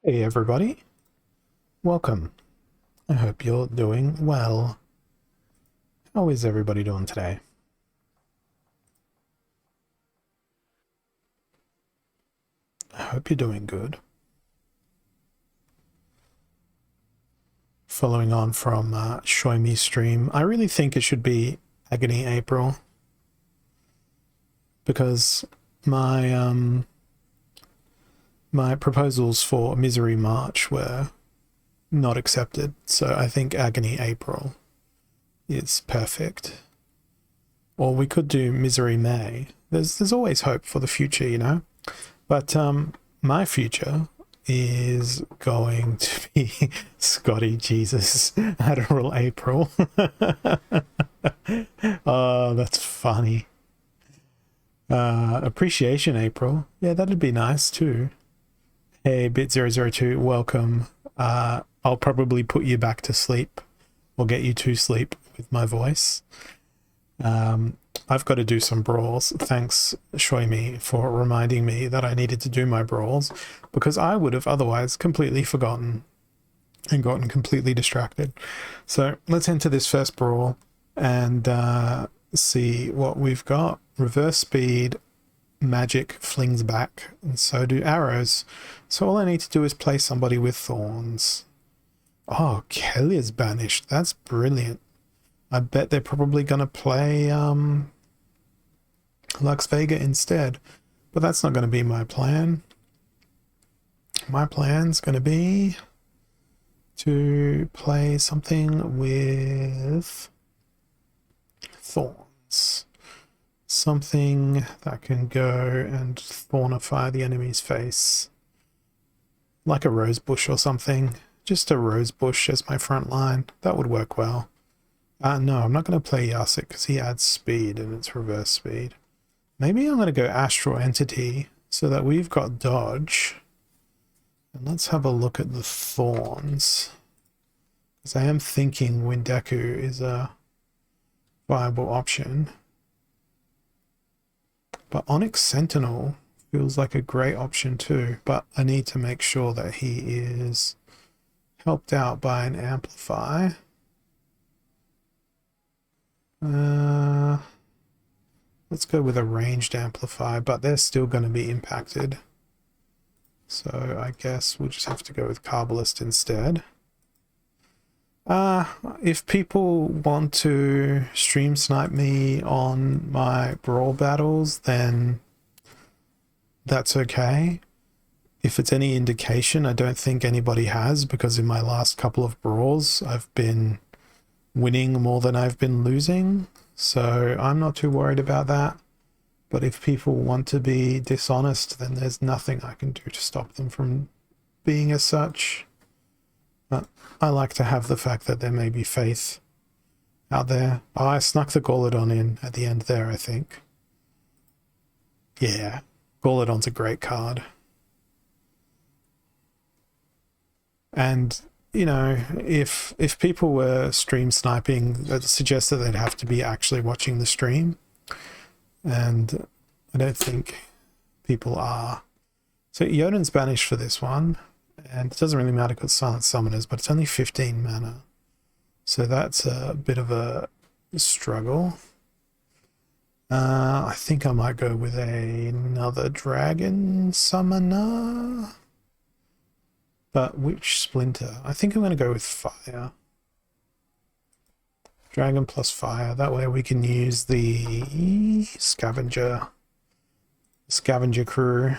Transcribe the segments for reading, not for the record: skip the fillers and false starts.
Hey everybody, welcome. I hope you're doing well. How is everybody doing today? I hope you're doing good. Following on from Show Me stream, I really think it should be Agony April because my my proposals for Misery March were not accepted, so I think Agony April is perfect. Or we could do Misery May. There's always hope for the future, you know. But my future is going to be Scotty Jesus Admiral April. Oh, that's funny. Appreciation April. Yeah, that'd be nice too. Hey, Bit002, welcome. I'll probably put you back to sleep or get you to sleep with my voice. I've got to do some brawls. Thanks, Shoimi, for reminding me that I needed to do my brawls because I would have otherwise completely forgotten and gotten completely distracted. So let's enter this first brawl and see what we've got. Reverse speed, magic flings back, and so do arrows. So all I need to do is play somebody with thorns. Oh, Kelly is banished. That's brilliant. I bet they're probably going to play Lux Vega instead. But that's not going to be my plan. My plan's going to be to play something with thorns. Something that can go and thornify the enemy's face. Like a rose bush or something. Just a rose bush as my front line. That would work well. No, I'm not going to play Yasik because he adds speed and it's reverse speed. Maybe I'm going to go Astral Entity so that we've got dodge. And let's have a look at the thorns. Because I am thinking Windeku is a viable option. But Onyx Sentinel feels like a great option too. But I need to make sure that he is helped out by an Amplify. Let's go with a ranged amplify, but they're still going to be impacted. So I guess we'll just have to go with Carbalist instead. If people want to stream snipe me on my brawl battles, then that's okay. If it's any indication, I don't think anybody has, because in my last couple of brawls, I've been winning more than I've been losing, so I'm not too worried about that. But if people want to be dishonest, then there's nothing I can do to stop them from being as such. But I like to have the fact that there may be faith out there. Oh, I snuck the Gauledon in at the end there, I think. Yeah, Gauledon's a great card. And you know, if people were stream sniping, that suggests that they'd have to be actually watching the stream, and I don't think people are. So Yoden's banished for this one, and it doesn't really matter because Silent Summoners, but it's only 15 mana, so that's a bit of a struggle. I think I might go with another Dragon Summoner. But which Splinter? I think I'm going to go with Fire. Dragon plus Fire. That way we can use the Scavenger crew.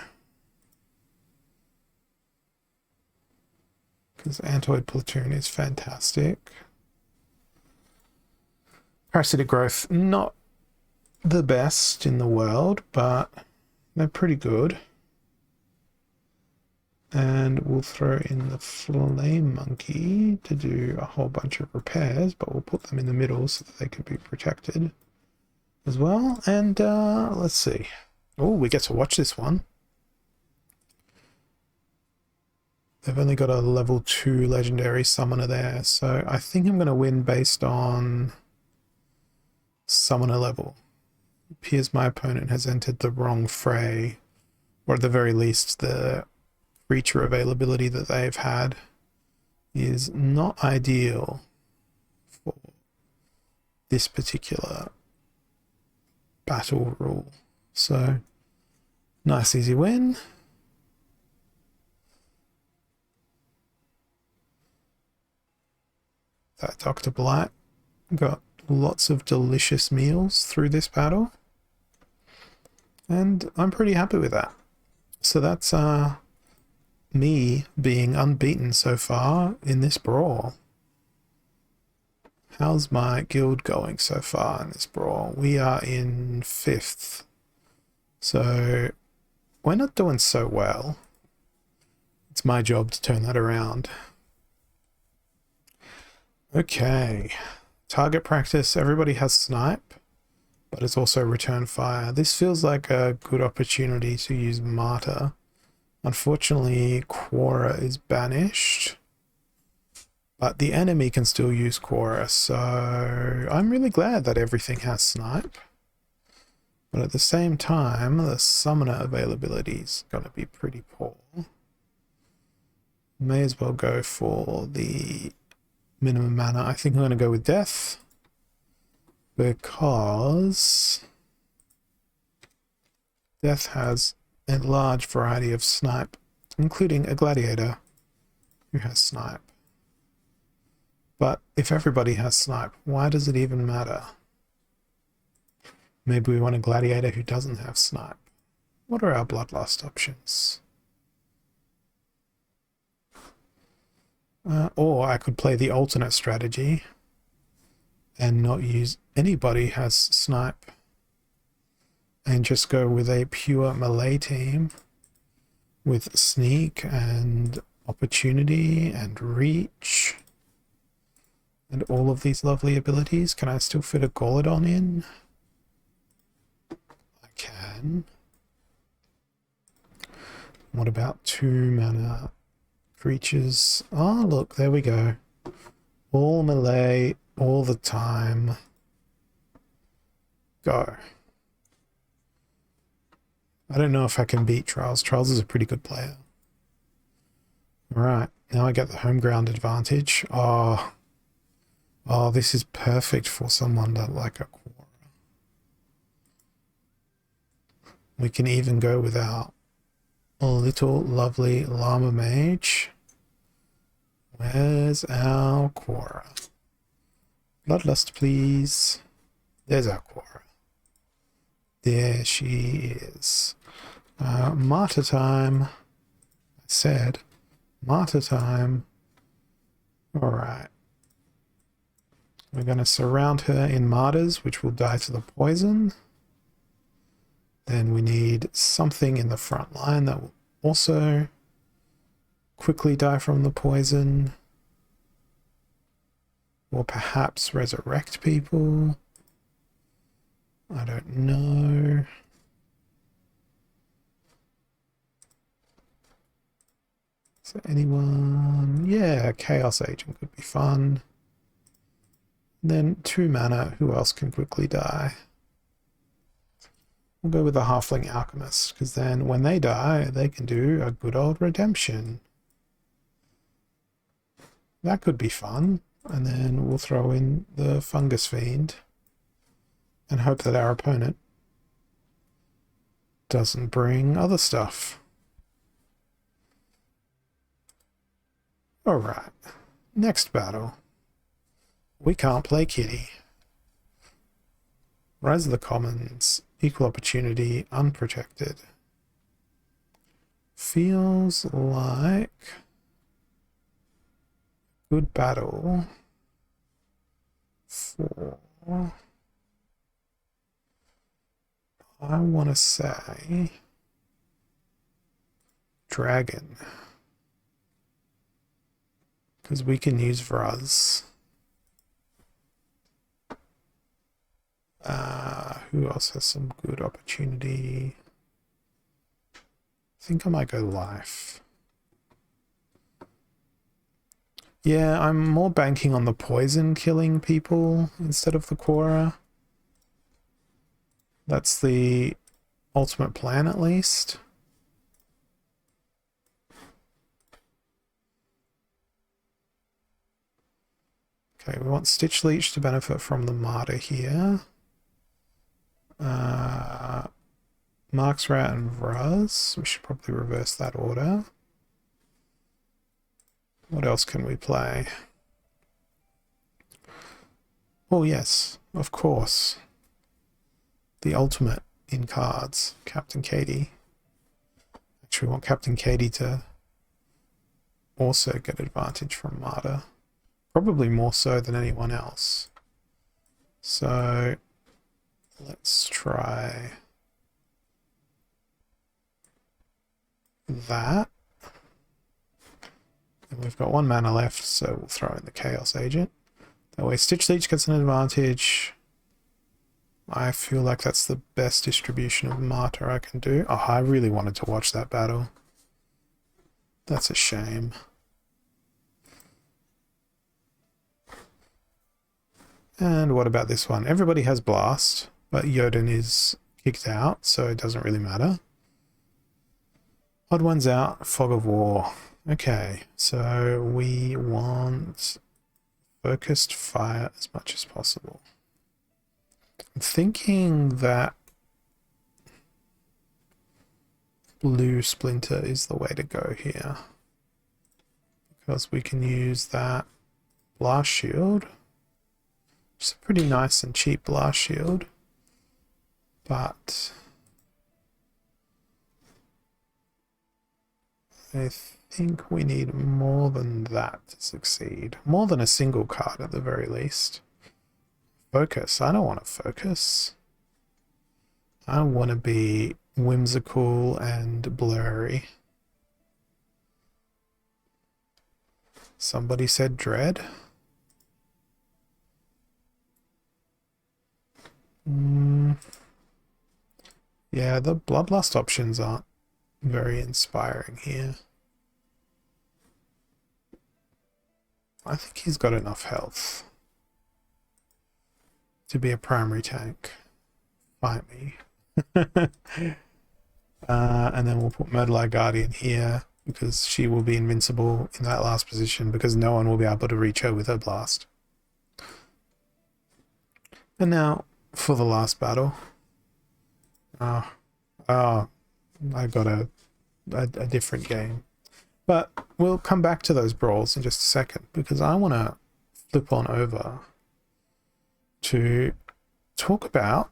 Because Antoid Platoon is fantastic. Parasitic Growth, not the best in the world, but they're pretty good. And we'll throw in the Flame Monkey to do a whole bunch of repairs, but we'll put them in the middle so that they can be protected as well. And let's see. Oh, we get to watch this one. They've only got a level 2 legendary summoner there, so I think I'm going to win based on summoner level. It appears my opponent has entered the wrong fray, or at the very least the creature availability that they've had is not ideal for this particular battle rule. So, nice easy win. That Dr. Blight got lots of delicious meals through this battle, and I'm pretty happy with that. So that's me being unbeaten so far in this brawl. How's my guild going so far in this brawl? We are in 5th. So we're not doing so well. It's my job to turn that around. Okay. Target practice. Everybody has snipe, but it's also return fire. This feels like a good opportunity to use martyr. Unfortunately, Quora is banished, but the enemy can still use Quora, so I'm really glad that everything has snipe. But at the same time, the summoner availability is going to be pretty poor. May as well go for the minimum mana. I think I'm going to go with death, because death has a large variety of snipe, including a gladiator who has snipe. But if everybody has snipe, why does it even matter? Maybe we want a gladiator who doesn't have snipe. What are our bloodlust options? Or I could play the alternate strategy and not use anybody has snipe and just go with a pure melee team with sneak and opportunity and reach and all of these lovely abilities. Can I still fit a Golodon in? I can. What about 2 mana creatures? Oh, look, there we go. All melee, all the time. Go. I don't know if I can beat Trials. Trials is a pretty good player. Alright, now I get the home ground advantage. Oh, this is perfect for someone that like a Quora. We can even go with our little lovely Llama Mage. Where's our Quora? Bloodlust, please. There's our Quora. There she is. Martyr time. I said martyr time. Alright. We're going to surround her in martyrs, which will die to the poison. Then we need something in the front line that will also quickly die from the poison. Or perhaps resurrect people. I don't know. Is there anyone? Yeah, Chaos Agent could be fun. And then 2 mana, who else can quickly die? We'll go with the Halfling Alchemist, because then when they die, they can do a good old redemption. That could be fun. And then we'll throw in the Fungus Fiend and hope that our opponent doesn't bring other stuff. Alright, next battle. We can't play kitty. Rise of the Commons, equal opportunity, unprotected. Feels like good battle for, I want to say, dragon, because we can use Vraz. Who else has some good opportunity? I think I might go life. Yeah, I'm more banking on the poison killing people instead of the Quora. That's the ultimate plan, at least. Okay, we want Stitch Leech to benefit from the Martyr here. Mark's Rat and Vraz. We should probably reverse that order. What else can we play? Oh yes, of course. The ultimate in cards, Captain Katie. Actually, we want Captain Katie to also get advantage from Martyr. Probably more so than anyone else. So let's try that. And we've got 1 mana left, so we'll throw in the Chaos Agent. That way Stitch Leech gets an advantage. I feel like that's the best distribution of Martyr I can do. Oh, I really wanted to watch that battle. That's a shame. And what about this one? Everybody has Blast, but Jotun is kicked out, so it doesn't really matter. Odd one's out, Fog of War. Okay, so we want focused fire as much as possible. I'm thinking that blue Splinter is the way to go here, because we can use that Blast Shield. It's a pretty nice and cheap Blast Shield, but I think we need more than that to succeed. More than a single card at the very least. Focus. I don't want to focus. I want to be whimsical and blurry. Somebody said Dread. Yeah, the Bloodlust options aren't very inspiring here. I think he's got enough health to be a primary tank. Fight me. And then we'll put Myrtle Guardian here, because she will be invincible in that last position, because no one will be able to reach her with her blast. And now for the last battle. I got a different game. But we'll come back to those brawls in just a second, because I want to flip on over to talk about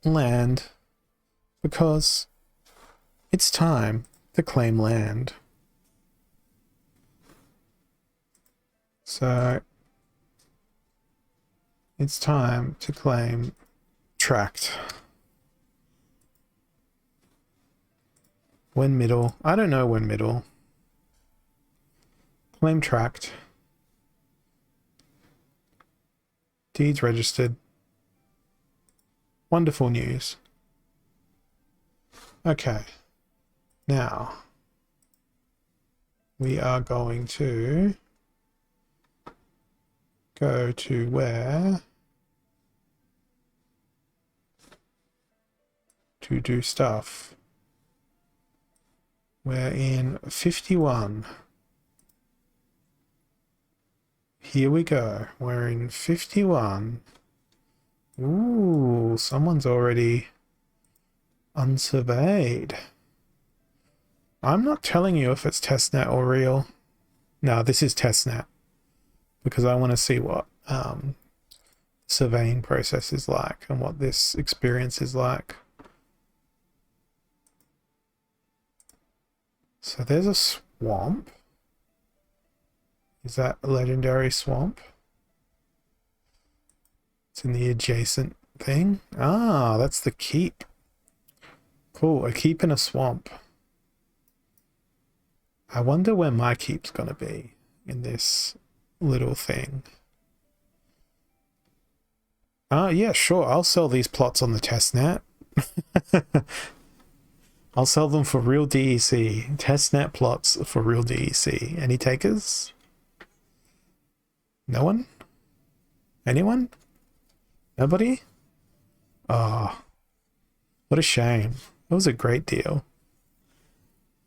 land, because it's time to claim land. So it's time to claim tract. When middle? I don't know when middle. Claim tract. Deeds registered. Wonderful news. Okay. Now, we are going to go to where to do stuff. We're in 51. Here we go. We're in 51. Ooh, someone's already unsurveyed. I'm not telling you if it's testnet or real. No, this is testnet, because I want to see what surveying process is like and what this experience is like. So there's a swamp. Is that a legendary swamp? It's in the adjacent thing. Ah, that's the keep. Cool, a keep in a swamp. I wonder where my keep's gonna be in this little thing. Yeah, sure, I'll sell these plots on the testnet. I'll sell them for real DEC. Testnet plots for real DEC. Any takers? No one? Anyone? Nobody? Oh, what a shame. It was a great deal.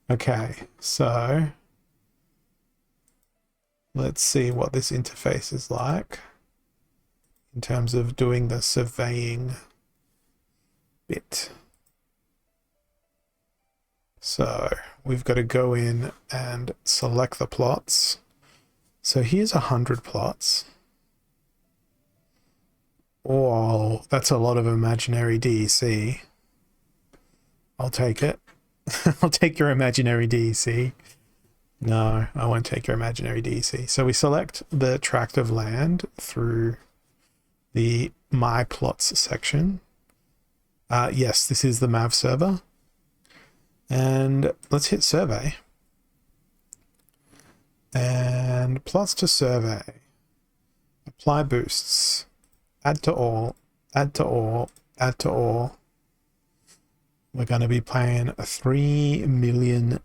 Okay, so let's see what this interface is like. in terms of doing the surveying bit. So we've got to go in and select the plots. So here's 100 plots. Oh, that's a lot of imaginary DEC. I'll take it. I'll take your imaginary DEC. No, I won't take your imaginary DEC. So we select the tract of land through the My Plots section. Yes, this is the MAV server. And let's hit survey. And plots to survey. Apply boosts. Add to all. Add to all. Add to all. We're going to be paying 3 million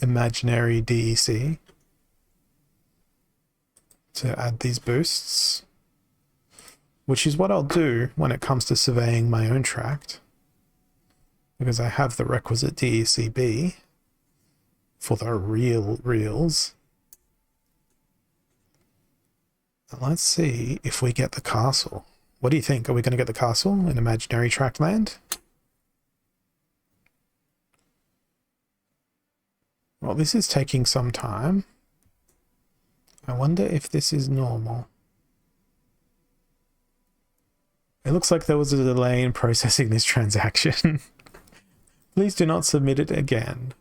imaginary DEC to add these boosts, which is what I'll do when it comes to surveying my own tract, because I have the requisite DECB for the reals. And let's see if we get the castle. What do you think? Are we going to get the castle in imaginary tract land? Well, this is taking some time. I wonder if this is normal. It looks like there was a delay in processing this transaction. Please do not submit it again.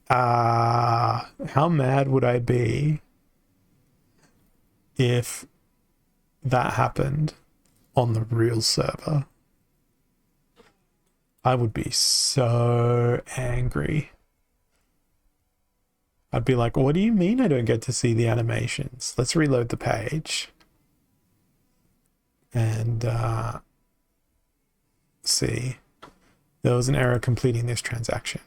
How mad would I be if that happened on the real server? I would be so angry. I'd be like, what do you mean I don't get to see the animations? Let's reload the page. And see. There was an error completing this transaction.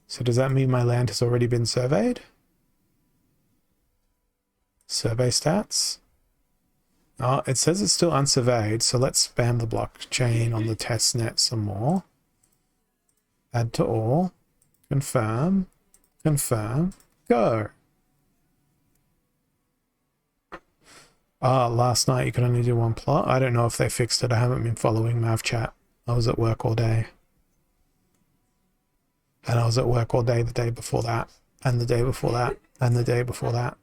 So does that mean my land has already been surveyed? Survey stats. Oh, it says it's still unsurveyed, so let's spam the blockchain on the testnet some more. Add to all. Confirm. Confirm. Go. Last night you could only do one plot. I don't know if they fixed it. I haven't been following Mav chat. I was at work all day. And I was at work all day the day before that. And the day before that. And the day before that.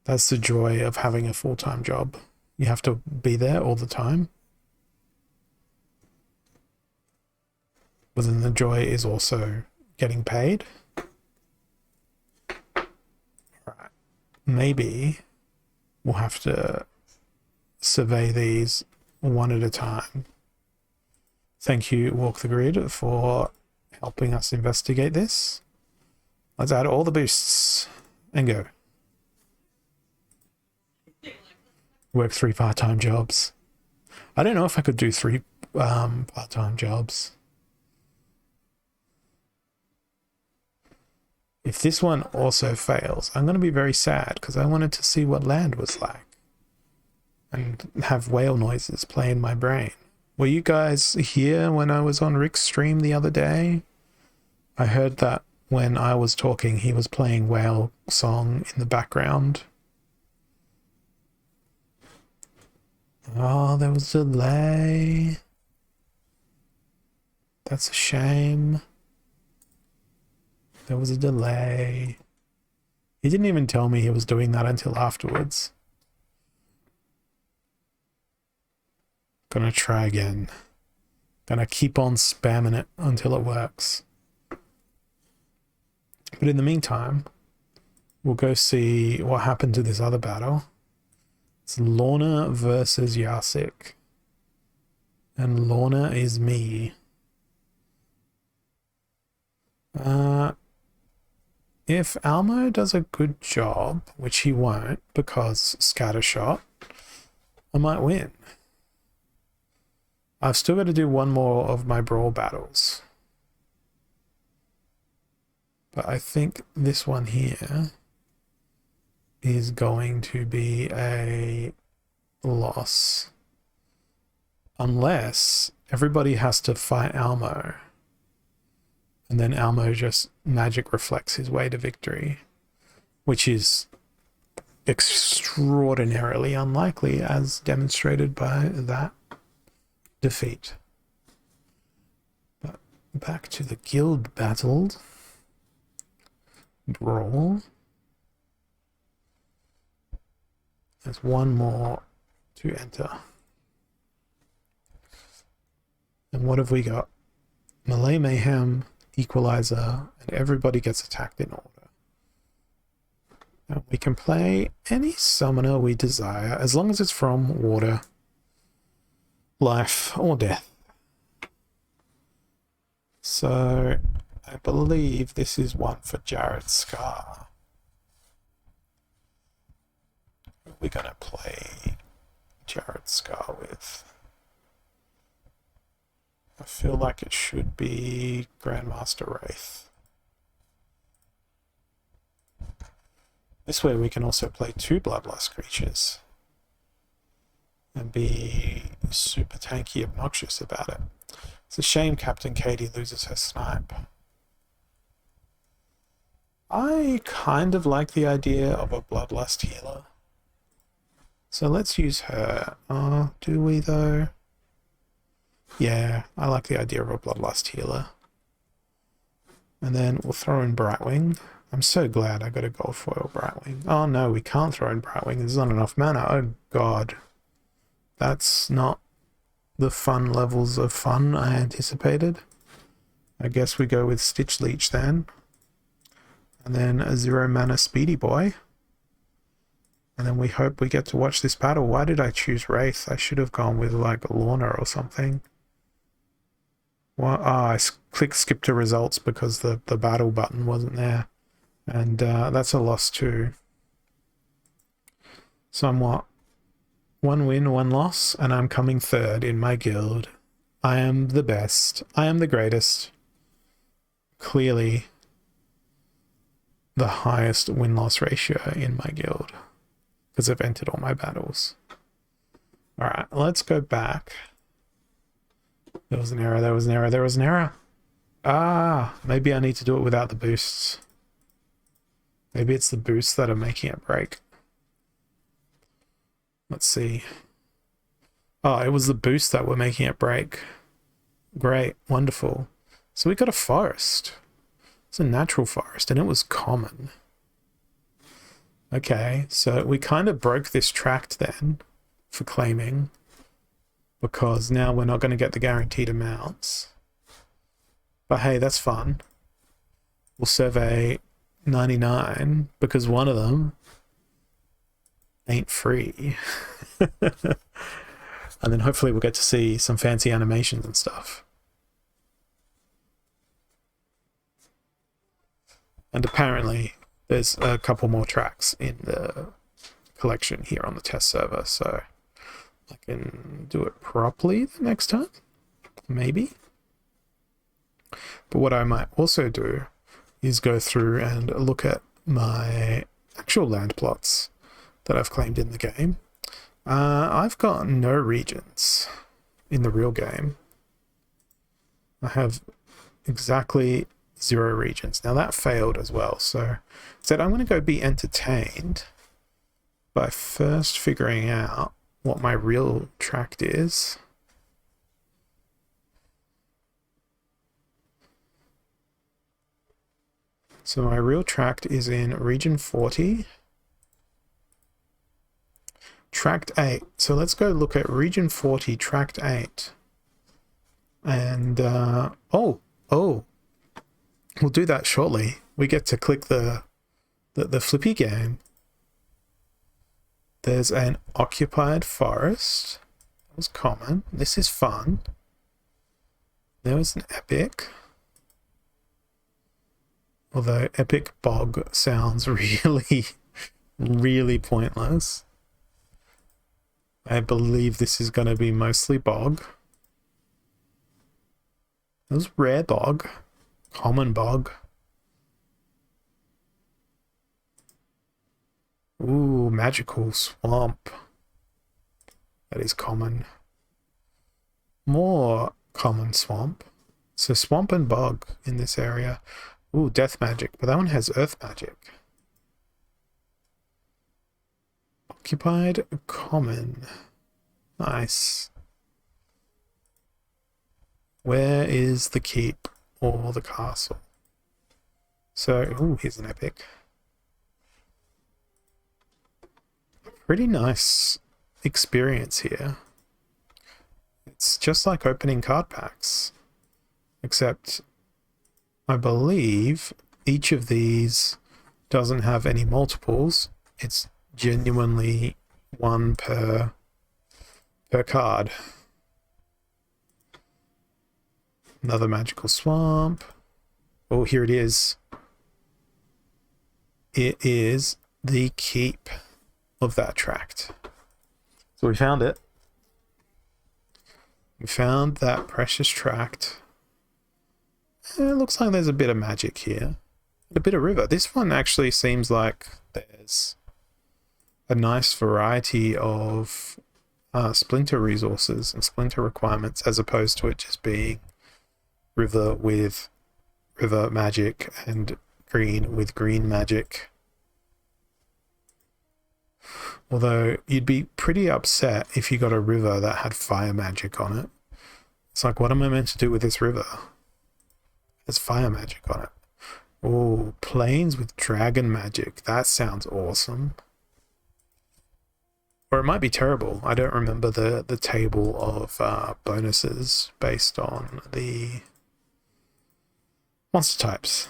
That's the joy of having a full-time job. You have to be there all the time. But then the joy is also getting paid. Right. Maybe we'll have to survey these one at a time. Thank you, Walk the Grid, for helping us investigate this. Let's add all the boosts and go. Work 3 part-time jobs. I don't know if I could do 3 part-time jobs. If this one also fails, I'm going to be very sad because I wanted to see what land was like and have whale noises play in my brain. Were you guys here when I was on Rick's stream the other day? I heard that when I was talking, he was playing whale song in the background. Oh, there was a delay. That's a shame. There was a delay. He didn't even tell me he was doing that until afterwards. Gonna try again. Gonna keep on spamming it until it works. But in the meantime, we'll go see what happened to this other battle. It's Lorna versus Yasik. And Lorna is me. If Almo does a good job, which he won't because scattershot, I might win. I've still got to do one more of my brawl battles. But I think this one here is going to be a loss. Unless everybody has to fight Almo. And then Almo just magic reflects his way to victory. Which is extraordinarily unlikely, as demonstrated by that defeat. But back to the guild battle. Brawl. There's one more to enter. And what have we got? Melee Mayhem, Equalizer, and everybody gets attacked in order. And we can play any summoner we desire, as long as it's from water, life, or death. So, I believe this is one for Jared Scar. Who are we going to play Jared Scar with? I feel like it should be Grandmaster Wraith. This way we can also play 2 Bloodlust creatures and be super tanky obnoxious about it. It's a shame Captain Katie loses her snipe. I kind of like the idea of a Bloodlust healer. So let's use her. Do we though? Yeah, I like the idea of a Bloodlust healer. And then we'll throw in Brightwing. I'm so glad I got a gold foil Brightwing. Oh no, we can't throw in Brightwing. There's not enough mana. Oh god. That's not the fun levels of fun I anticipated. I guess we go with Stitch Leech then. And then a 0 mana Speedy Boy. And then we hope we get to watch this battle. Why did I choose Wraith? I should have gone with like Lorna or something. Well, I clicked skip to results because the battle button wasn't there. And that's a loss too. Somewhat. 1 win, 1 loss, and I'm coming 3rd in my guild. I am the best. I am the greatest. Clearly the highest win-loss ratio in my guild, because I've entered all my battles. Alright, let's go back. There was an error, there was an error, there was an error. Ah, maybe I need to do it without the boosts. Maybe it's the boosts that are making it break. Let's see. Oh, it was the boosts that were making it break. Great, wonderful. So we got a forest. It's a natural forest, and it was common. Okay, so we kind of broke this tract then for claiming, because now we're not going to get the guaranteed amounts. But hey, that's fun. We'll survey 99 because one of them ain't free. And then hopefully we'll get to see some fancy animations and stuff. And apparently there's a couple more tracks in the collection here on the test server, so I can do it properly the next time, maybe. But what I might also do is go through and look at my actual land plots that I've claimed in the game. I've got no regions in the real game. I have exactly 0 regions. Now that failed as well, so I said I'm going to go be entertained by first figuring out what my real tract is. So my real tract is in region 40. Tract 8. So let's go look at region 40, tract 8. And, we'll do that shortly. We get to click the flippy game. There's an occupied forest. That was common. This is fun. There was an epic. Although epic bog sounds really, really pointless. I believe this is going to be mostly bog. It was rare bog. Common bog. Ooh, magical swamp. That is common. More common swamp. So swamp and bog in this area. Ooh, death magic. But that one has earth magic. Occupied common. Nice. Where is the keep or the castle? So, ooh, here's an epic. Pretty nice experience here. It's just like opening card packs, except I believe each of these doesn't have any multiples. It's genuinely one per card. Another magical swamp. Oh, here it is. It is the keep of that tract. So we found it. We found that precious tract. It looks like there's a bit of magic here. A bit of river. This one actually seems like there's a nice variety of splinter resources and splinter requirements, as opposed to it just being river with river magic and green with green magic. Although you'd be pretty upset if you got a river that had fire magic on it. It's like, what am I meant to do with this river? There's fire magic on it. Oh, plains with dragon magic. That sounds awesome. Or it might be terrible. I don't remember the table of bonuses based on the monster types.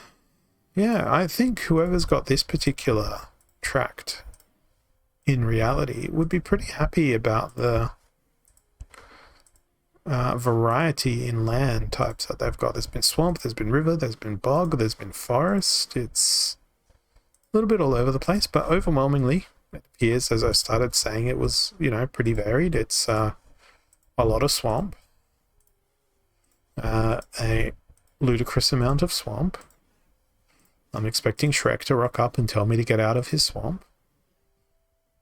Yeah, I think whoever's got this particular tract in reality would be pretty happy about the variety in land types that they've got. There's been swamp, there's been river, there's been bog, there's been forest. It's a little bit all over the place, but overwhelmingly it appears, as I started saying, it was, pretty varied. It's a lot of swamp, a ludicrous amount of swamp. I'm expecting Shrek to rock up and tell me to get out of his swamp.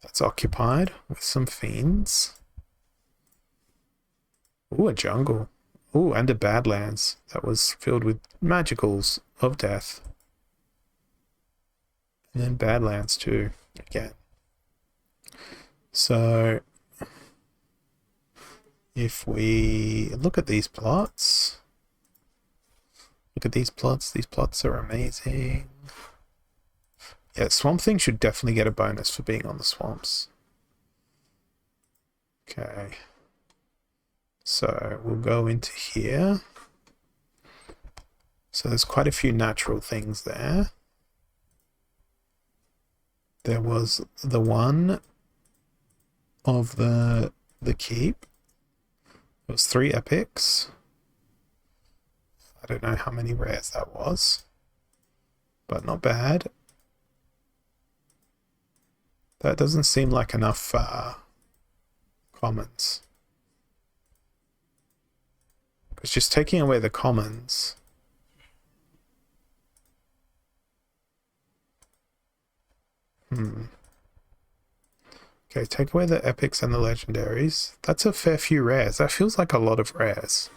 That's occupied with some fiends. Ooh, a jungle. Ooh, and a Badlands that was filled with magicals of death. And then Badlands too, again. So, if we look at these plots, these plots are amazing. Yeah, Swamp Thing should definitely get a bonus for being on the swamps. Okay. So we'll go into here. So there's quite a few natural things there. There was the one of the keep. It was 3 epics. I don't know how many rares that was, but not bad. That doesn't seem like enough commons. Because just taking away the commons... Okay, take away the epics and the legendaries. That's a fair few rares. That feels like a lot of rares.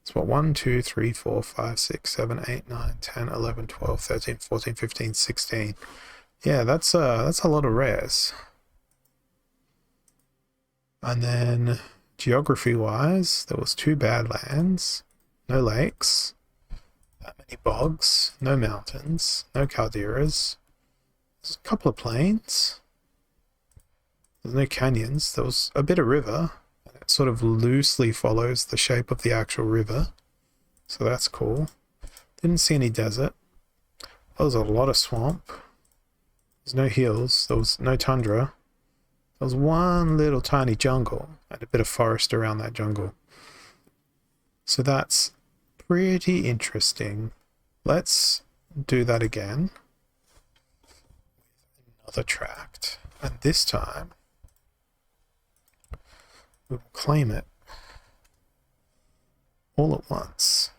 It's what, 1, 2, 3, 4, 5, 6, 7, 8, 9, 10, 11, 12, 13, 14, 15, 16. Yeah, that's a lot of rares. And then geography-wise, there was 2 Badlands, no lakes, that many bogs, no mountains, no calderas. There's a couple of plains. There's no canyons. There was a bit of river. It sort of loosely follows the shape of the actual river. So that's cool. Didn't see any desert. There was a lot of swamp. There's no hills. There was no tundra. There was one little tiny jungle and a bit of forest around that jungle. So that's pretty interesting. Let's do that again. Another tract. And this time, we will claim it all at once.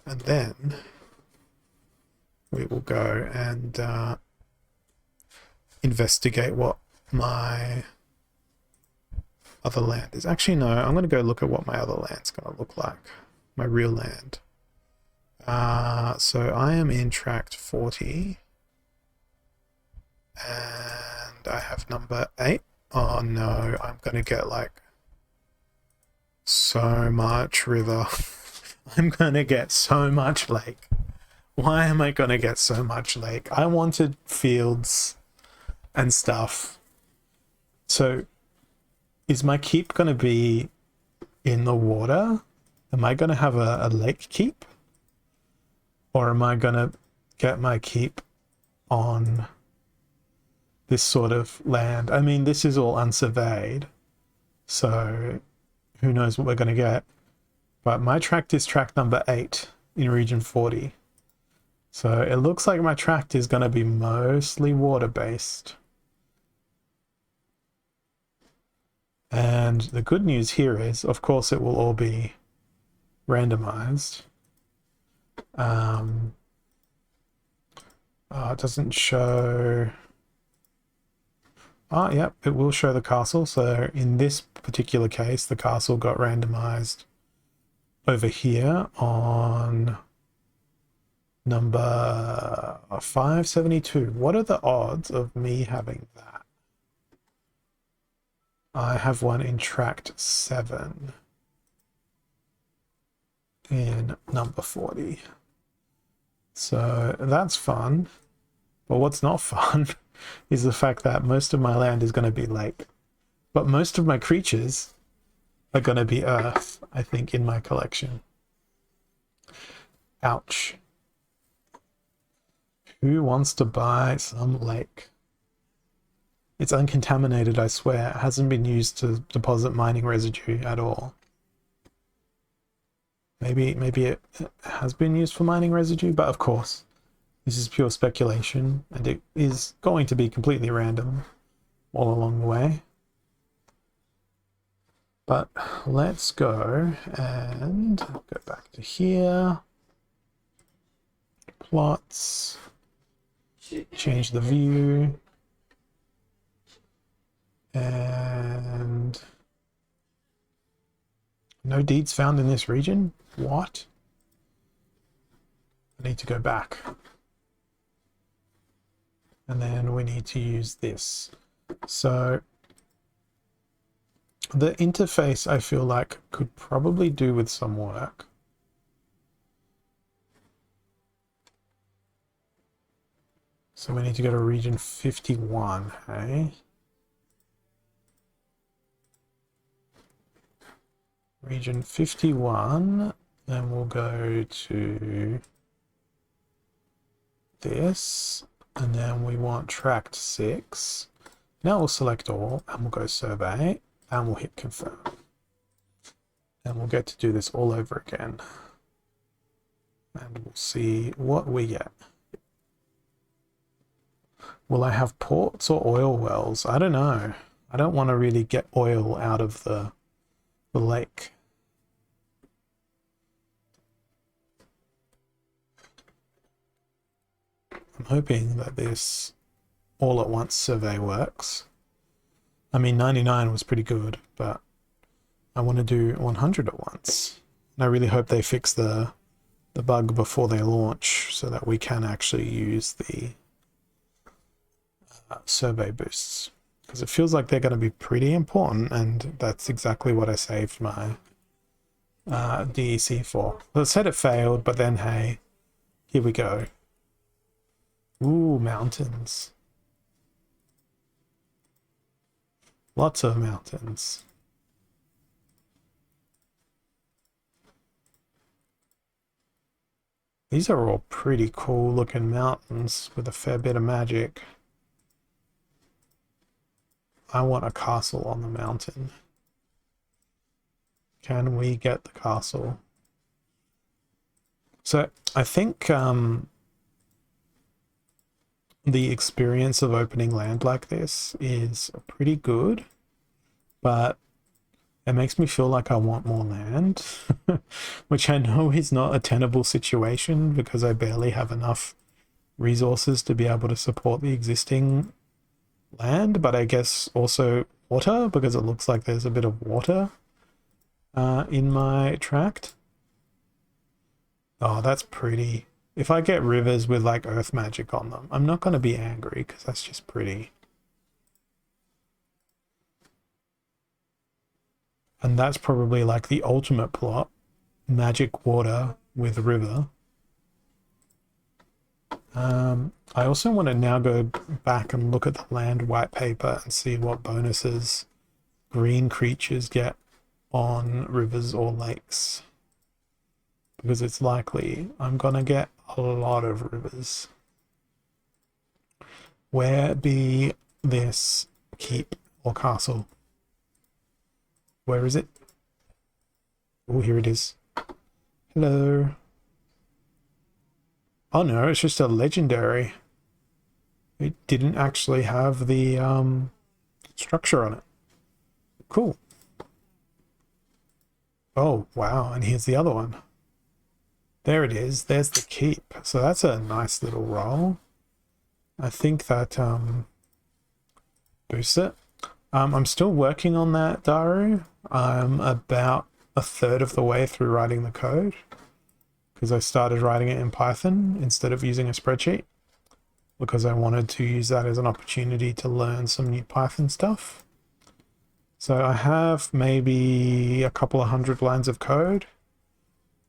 And then we will go and investigate what my other land is. Actually, no, I'm going to go look at what my other land's going to look like. My real land. So I am in tract 40. And I have number 8. Oh no, I'm gonna get like so much river. I'm gonna get so much lake. Why am I gonna get so much lake? I wanted fields and stuff. So is my keep gonna be in the water? Am I gonna have a lake keep? Or am I gonna get my keep on this sort of land? I mean, this is all unsurveyed, so who knows what we're going to get. But my tract is tract number 8 in region 40. So it looks like my tract is going to be mostly water-based. And the good news here is, of course, it will all be randomized. It doesn't show... Oh, yep, it will show the castle. So in this particular case, the castle got randomized over here on number 572. What are the odds of me having that? I have one in tract 7 in number 40. So that's fun. But what's not fun is the fact that most of my land is going to be lake. But most of my creatures are going to be earth, I think, in my collection. Ouch. Who wants to buy some lake? It's uncontaminated, I swear. It hasn't been used to deposit mining residue at all. Maybe it has been used for mining residue, but of course, this is pure speculation, and it is going to be completely random all along the way. But let's go and go back to here. Plots. Change the view. And no deeds found in this region? What? I need to go back. And then we need to use this. So the interface, I feel like, could probably do with some work. So we need to go to region 51, hey? Region 51, then we'll go to this, and then we want tract 6. Now we'll select all, and we'll go survey, and we'll hit confirm. And we'll get to do this all over again. And we'll see what we get. Will I have ports or oil wells? I don't know. I don't want to really get oil out of the lake. I'm hoping that this all at once survey works. I mean, 99 was pretty good, but I want to do 100 at once. And I really hope they fix the bug before they launch so that we can actually use the survey boosts. Because it feels like they're going to be pretty important, and that's exactly what I saved my DEC for. Well, it said it failed, but then hey, here we go. Ooh, mountains. Lots of mountains. These are all pretty cool looking mountains with a fair bit of magic. I want a castle on the mountain. Can we get the castle? So I think the experience of opening land like this is pretty good, but it makes me feel like I want more land, which I know is not a tenable situation because I barely have enough resources to be able to support the existing land, but I guess also water, because it looks like there's a bit of water in my tract. Oh, that's pretty. If I get rivers with like earth magic on them, I'm not going to be angry because that's just pretty. And that's probably like the ultimate plot. Magic water with river. I also want to now go back and look at the land white paper and see what bonuses green creatures get on rivers or lakes. Because it's likely I'm going to get a lot of rivers. Where be this keep or castle? Where is it? Oh, here it is. Hello. Oh no, it's just a legendary. It didn't actually have the structure on it. Cool. Oh, wow. And here's the other one. There it is. There's the keep. So that's a nice little roll. I think that boosts it. I'm still working on that, Daru. I'm about a third of the way through writing the code because I started writing it in Python instead of using a spreadsheet because I wanted to use that as an opportunity to learn some new Python stuff. So I have maybe a couple of hundred lines of code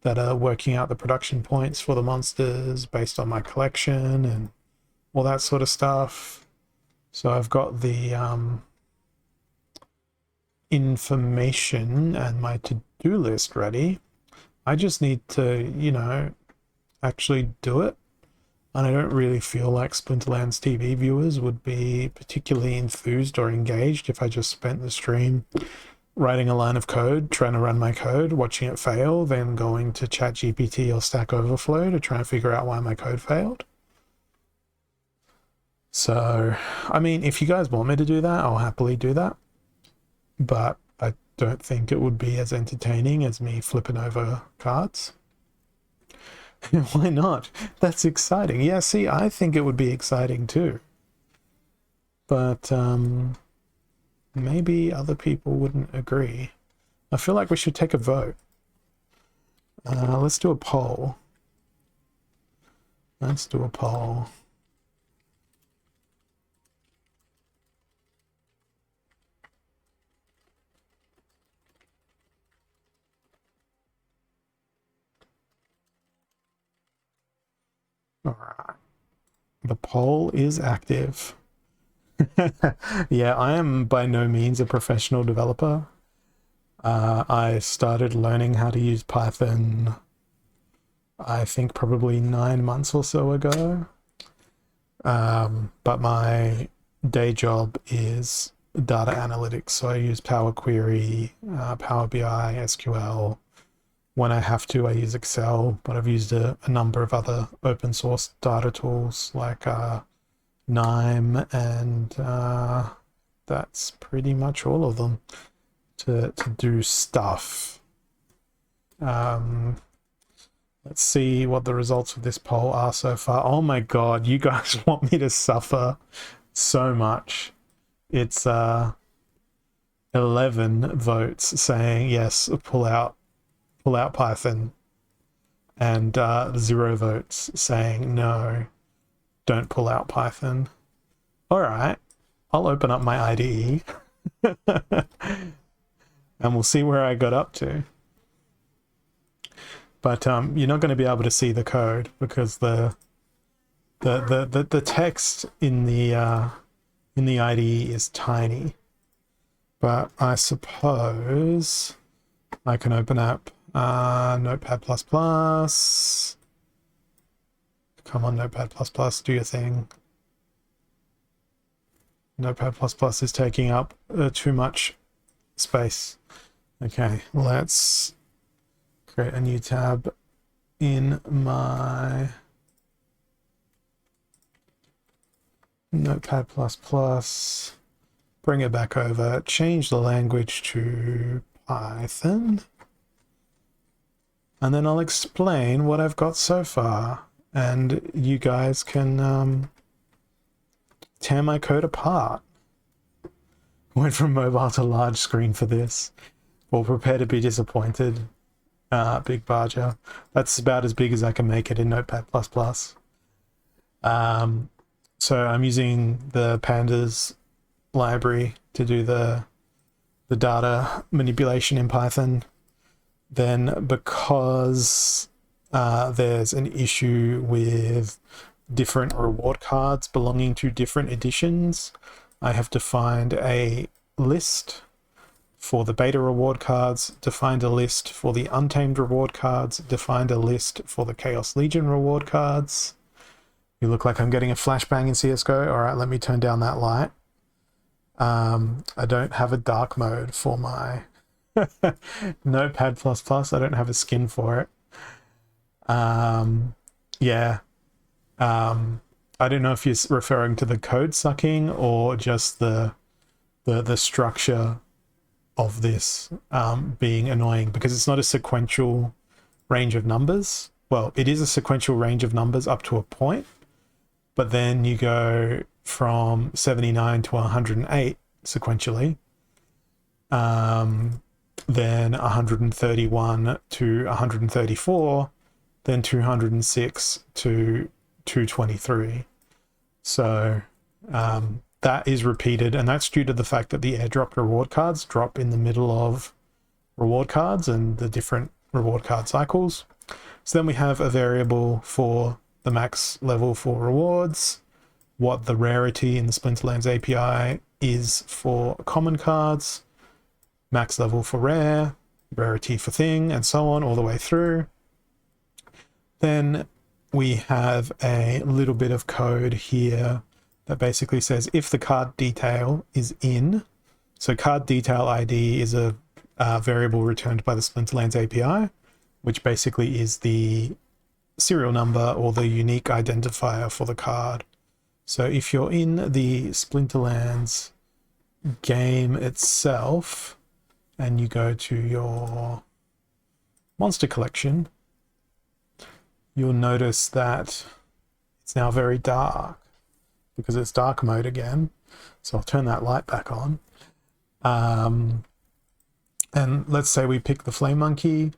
that are working out the production points for the monsters based on my collection and all that sort of stuff. So I've got the information and my to-do list ready. I just need to, you know, actually do it. And I don't really feel like Splinterlands TV viewers would be particularly enthused or engaged if I just spent the stream writing a line of code, trying to run my code, watching it fail, then going to ChatGPT or Stack Overflow to try and figure out why my code failed. So, I mean, if you guys want me to do that, I'll happily do that. But I don't think it would be as entertaining as me flipping over cards. Why not? That's exciting. Yeah, see, I think it would be exciting too. But maybe other people wouldn't agree. I feel like we should take a vote. Let's do a poll. Let's do a poll. All right. The poll is active. Yeah, I am by no means a professional developer. I started learning how to use Python, I think probably 9 months or so ago. But my day job is data analytics, so I use Power Query, Power BI, SQL. When I have to, I use Excel, but I've used a number of other open source data tools like Nime, and that's pretty much all of them to do stuff. Let's see what the results of this poll are so far. Oh my god, you guys want me to suffer so much. It's 11 votes saying yes, pull out Python, and 0 votes saying no, don't pull out Python. All right, I'll open up my IDE and we'll see where I got up to. But you're not going to be able to see the code because the text in the IDE is tiny. But I suppose I can open up Notepad++. Come on, Notepad++, do your thing. Notepad++ is taking up too much space. Okay, let's create a new tab in my Notepad++. Bring it back over, change the language to Python. And then I'll explain what I've got so far, and you guys can tear my code apart. Went from mobile to large screen for this. Well, prepare to be disappointed. Big Barger. That's about as big as I can make it in Notepad++. So I'm using the pandas library to do the data manipulation in Python. Then because there's an issue with different reward cards belonging to different editions, I have to find a list for the beta reward cards, to find a list for the untamed reward cards, to find a list for the Chaos Legion reward cards. You look like I'm getting a flashbang in CSGO. All right, let me turn down that light. I don't have a dark mode for my Notepad++. I don't have a skin for it. Yeah. I don't know if you're referring to the code sucking or just the structure of this being annoying, because it's not a sequential range of numbers. Well, it is a sequential range of numbers up to a point, but then you go from 79 to 108 sequentially, then 131 to 134, then 206 to 223. So that is repeated, and that's due to the fact that the airdrop reward cards drop in the middle of reward cards and the different reward card cycles. So then we have a variable for the max level for rewards, what the rarity in the Splinterlands API is for common cards, max level for rare, rarity for thing, and so on all the way through. Then we have a little bit of code here that basically says if the card detail is in, so card detail ID is a variable returned by the Splinterlands API, which basically is the serial number or the unique identifier for the card. So if you're in the Splinterlands game itself and you go to your monster collection, you'll notice that it's now very dark because it's dark mode again. So I'll turn that light back on. And let's say we pick the flame monkey.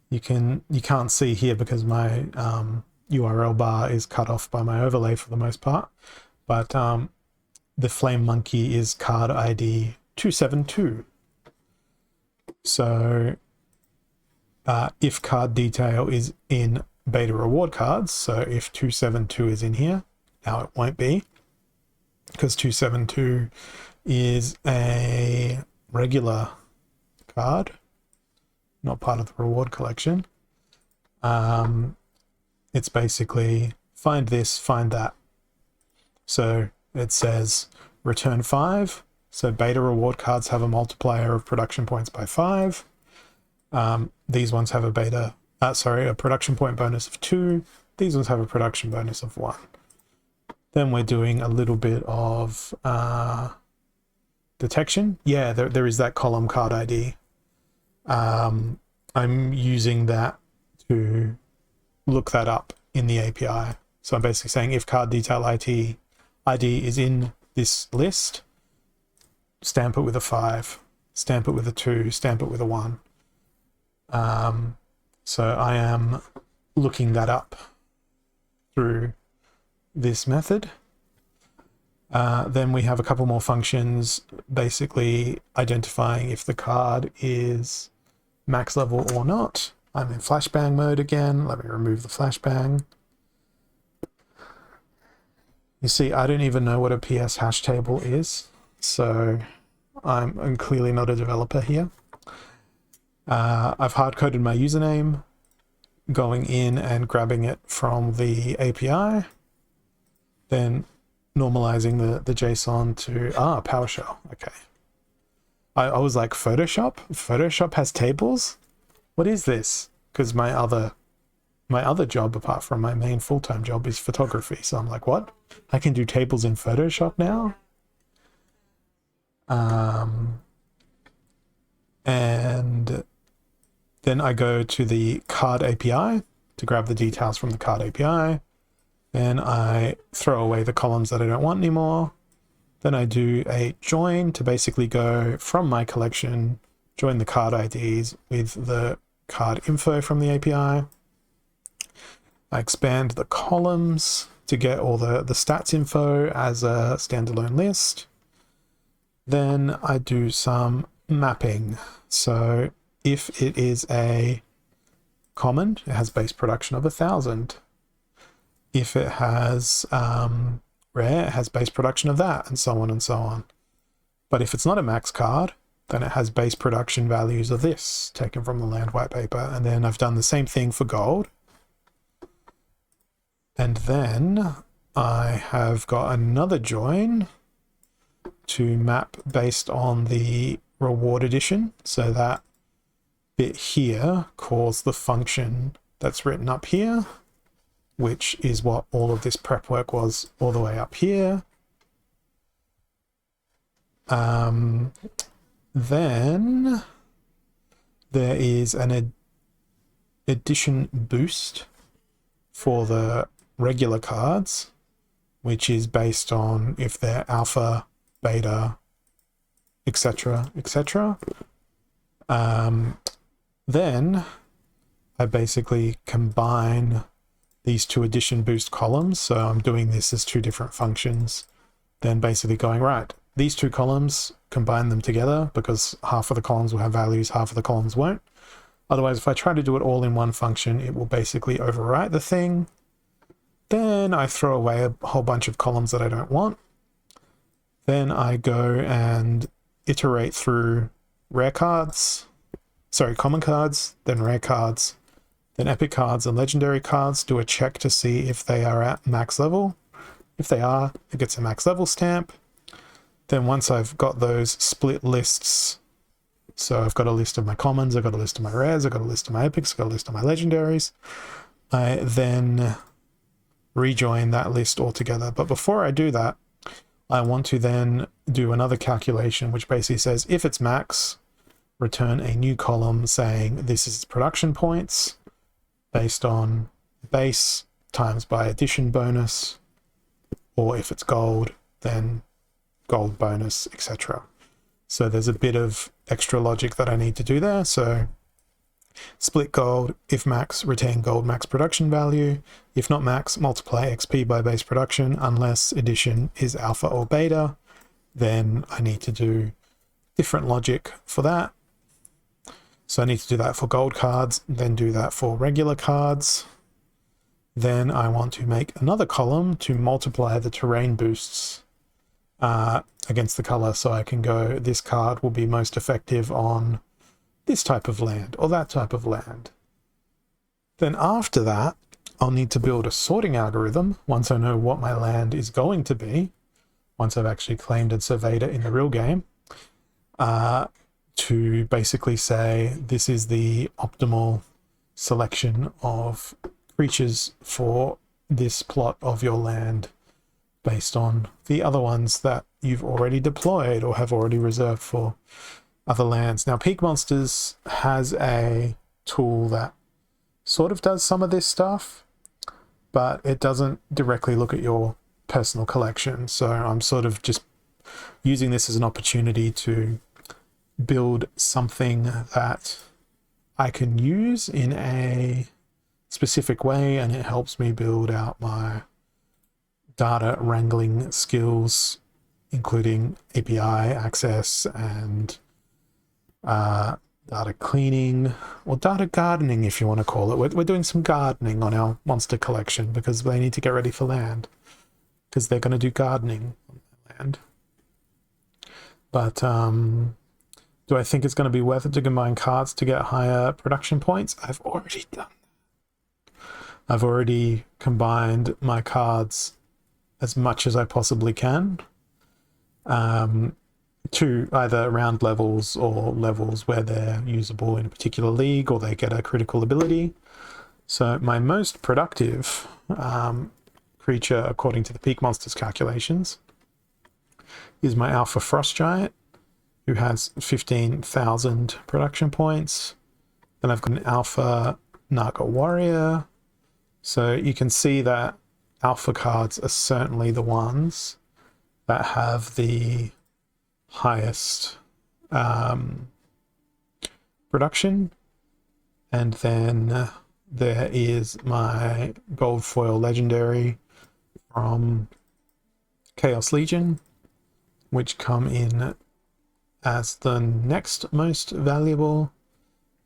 You can't see here because my URL bar is cut off by my overlay for the most part, but the flame monkey is card ID 272. So if card detail is in beta reward cards, so if 272 is in here, now it won't be, because 272 is a regular card, not part of the reward collection. It's basically find this, find that. So it says return 5. So beta reward cards have a multiplier of production points by 5. These ones have a production point bonus of 2. These ones have a production bonus of 1. Then we're doing a little bit of detection. Yeah, there is that column card ID. I'm using that to look that up in the API. So I'm basically saying if card detail ID is in this list, stamp it with a 5, stamp it with a 2, stamp it with a 1. So I am looking that up through this method. Then we have a couple more functions, basically identifying if the card is max level or not. I'm in flashbang mode again. Let me remove the flashbang. You see, I don't even know what a PS hash table is, so I'm clearly not a developer here. I've hard-coded my username, going in and grabbing it from the API, then normalizing the JSON to PowerShell. Okay. I was like, Photoshop? Photoshop has tables? What is this? Because my other job, apart from my main full-time job, is photography. So I'm like, what? I can do tables in Photoshop now? And then I go to the card API to grab the details from the card API. Then I throw away the columns that I don't want anymore. Then I do a join to basically go from my collection, join the card IDs with the card info from the API. I expand the columns to get all the stats info as a standalone list. Then I do some mapping. So if it is a common, it has base production of 1,000. If it has rare, it has base production of that, and so on and so on. But if it's not a max card, then it has base production values of this, taken from the land white paper. And then I've done the same thing for gold. And then I have got another join to map based on the reward edition. So that bit here calls the function that's written up here, which is what all of this prep work was all the way up here. Then there is an edition boost for the regular cards, which is based on if they're alpha, beta, etc., etc. Then I basically combine these two edition boost columns. So I'm doing this as two different functions. Then basically going, right, these two columns, combine them together because half of the columns will have values, half of the columns won't. Otherwise, if I try to do it all in one function, it will basically overwrite the thing. Then I throw away a whole bunch of columns that I don't want. Then I go and iterate through rare cards, common cards, then rare cards, then epic cards and legendary cards, do a check to see if they are at max level. If they are, it gets a max level stamp. Then once I've got those split lists, so I've got a list of my commons, I've got a list of my rares, I've got a list of my epics, I've got a list of my legendaries, I then rejoin that list all together. But before I do that, I want to then do another calculation, which basically says if it's max, return a new column saying this is production points based on base times by addition bonus, or if it's gold, then gold bonus, etc. So there's a bit of extra logic that I need to do there. So split gold, if max, retain gold max production value. If not max, multiply XP by base production unless addition is alpha or beta. Then I need to do different logic for that. So I need to do that for gold cards, then do that for regular cards. Then I want to make another column to multiply the terrain boosts against the color, so I can go, this card will be most effective on this type of land or that type of land. Then after that, I'll need to build a sorting algorithm once I know what my land is going to be, once I've actually claimed and surveyed it in the real game, to basically say this is the optimal selection of creatures for this plot of your land based on the other ones that you've already deployed or have already reserved for other lands. Now, Peak Monsters has a tool that sort of does some of this stuff, but it doesn't directly look at your personal collection. So I'm sort of just using this as an opportunity to build something that I can use in a specific way, and it helps me build out my data wrangling skills, including API access and data cleaning, or data gardening if you want to call it. We're doing some gardening on our monster collection because they need to get ready for land, because they're going to do gardening on land. But do I think it's going to be worth it to combine cards to get higher production points? I've already done that. I've already combined my cards as much as I possibly can to either round levels or levels where they're usable in a particular league or they get a critical ability. So my most productive creature, according to the Peak Monsters calculations, is my Alpha Frost Giant, who has 15,000 production points. Then I've got an Alpha Naga Warrior. So you can see that Alpha cards are certainly the ones that have the highest production. And then there is my gold foil legendary from Chaos Legion, which come in as the next most valuable.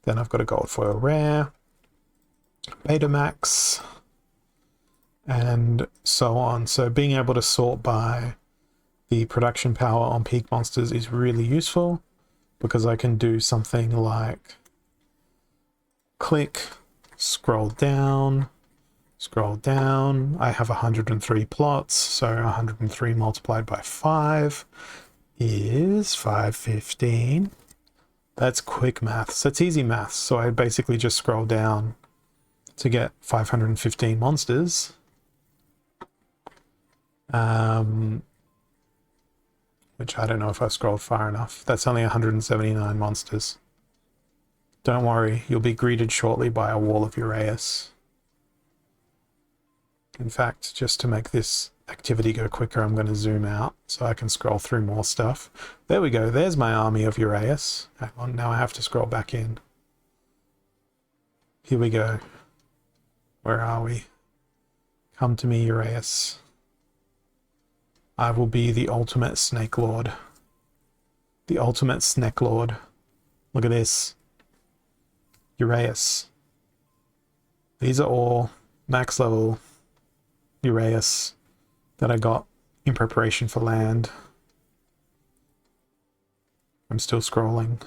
Then I've got a gold foil rare, Betamax, and so on. So being able to sort by the production power on peak monsters is really useful, because I can do something like click, scroll down. I have 103 plots, so 103 multiplied by 5 is 515. That's quick maths. That's easy maths. So I basically just scroll down to get 515 monsters. Which I don't know if I scrolled far enough. That's only 179 monsters. Don't worry, you'll be greeted shortly by a wall of Uraeus. In fact, just to make this activity go quicker, I'm going to zoom out so I can scroll through more stuff. There we go. There's my army of Uraeus. Hang on, now I have to scroll back in. Here we go. Where are we? Come to me, Uraeus. I will be the ultimate Snake Lord. The ultimate Snake Lord. Look at this. Uraeus. These are all max level Uraeus that I got in preparation for land. I'm still scrolling.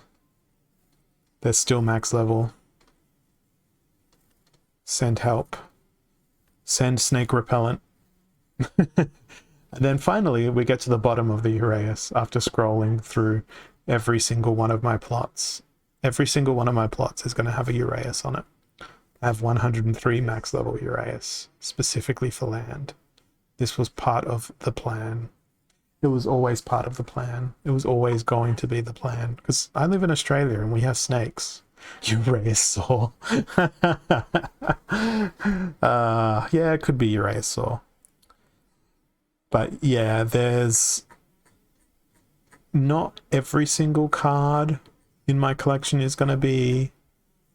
They're still max level. Send help. Send snake repellent. And then finally we get to the bottom of the Uraeus after scrolling through every single one of my plots. Every single one of my plots is going to have a Uraeus on it. I have 103 max level Uraeus, specifically for land. This was part of the plan. It was always part of the plan. It was always going to be the plan. Because I live in Australia and we have snakes. Uraeus saw. Yeah, it could be Uraeus saw. But yeah, there's not every single card in my collection is going to be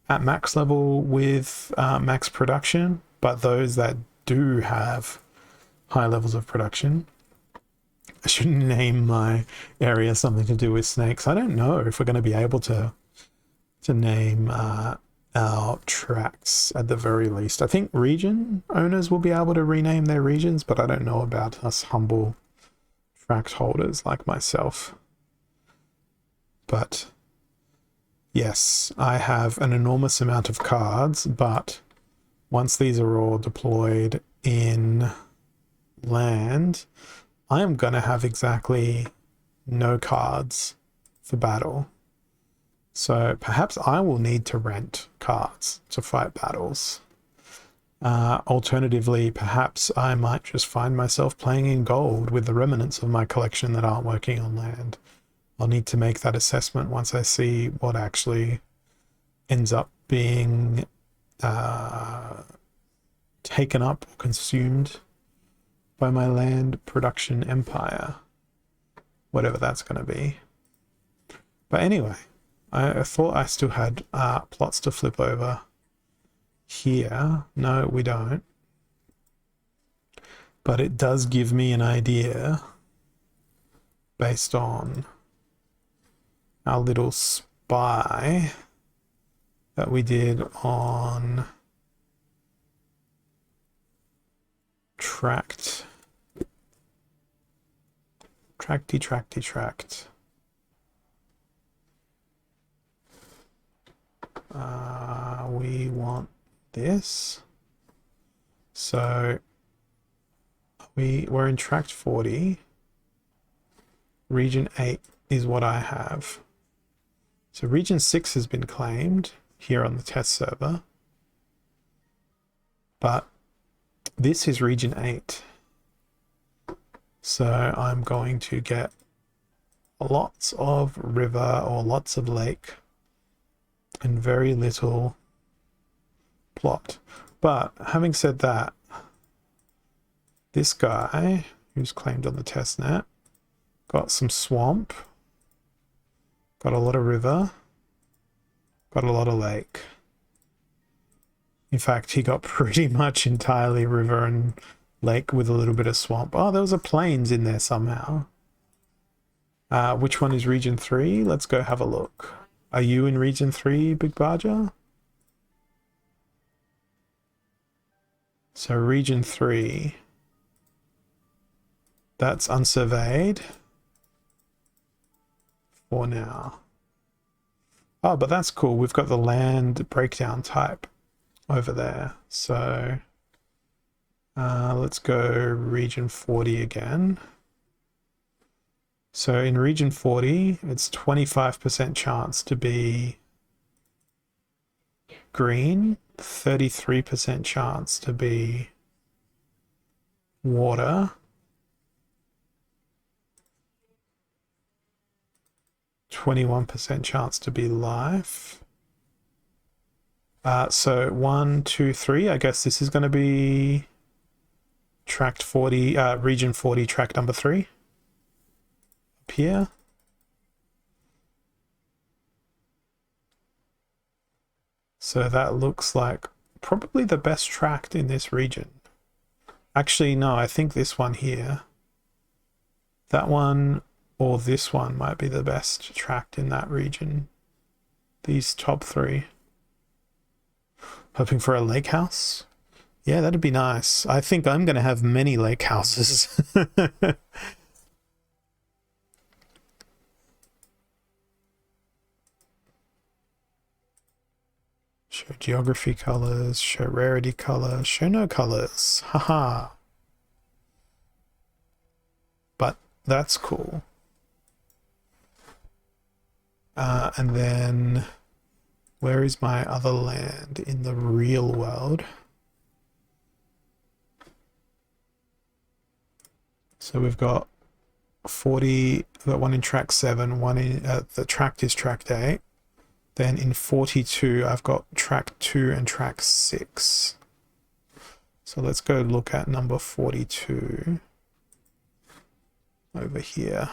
at max level with max production, but those that do have high levels of production. I should name my area something to do with snakes. I don't know if we're going to be able to name our tracks at the very least. I think region owners will be able to rename their regions, but I don't know about us humble tract holders like myself. But yes, I have an enormous amount of cards, but once these are all deployed in land, I am going to have exactly no cards for battle. So perhaps I will need to rent cards to fight battles. Alternatively, perhaps I might just find myself playing in gold with the remnants of my collection that aren't working on land. I'll need to make that assessment once I see what actually ends up being taken up or consumed by my land production empire, whatever that's going to be. But anyway, I thought I still had plots to flip over here. No, we don't. But it does give me an idea based on our little spy that we did on tract. We want this. So we're in tract 40. Region 8 is what I have. So region 6 has been claimed here on the test server. But this is region 8. So I'm going to get lots of river or lots of lake and very little plot. But having said that, this guy who's claimed on the test net got some swamp, got a lot of river, got a lot of lake. In fact, he got pretty much entirely river and lake with a little bit of swamp. Oh, there was a plains in there somehow. Which one is region 3? Let's go have a look. Are you in region 3, Big Barger? So region 3, that's unsurveyed for now. Oh, but that's cool. We've got the land breakdown type over there. So let's go region 40 again. So in region 40, it's 25% chance to be green, 33% chance to be water, 21% chance to be life. So 1, 2, 3. I guess this is going to be tract 40, region 40, tract number 3. Up here. So that looks like probably the best tract in this region. Actually, no, I think this one here. That one or this one might be the best tract in that region. These top 3. Hoping for a lake house? Yeah, that'd be nice. I think I'm going to have many lake houses. Show geography colors, show rarity color, show no colors. Haha. But that's cool. And then where is my other land in the real world? So we've got 40, we've got one in track 7, one in the tract is tract 8. Then in 42, I've got track 2 and track 6. So let's go look at number 42 over here.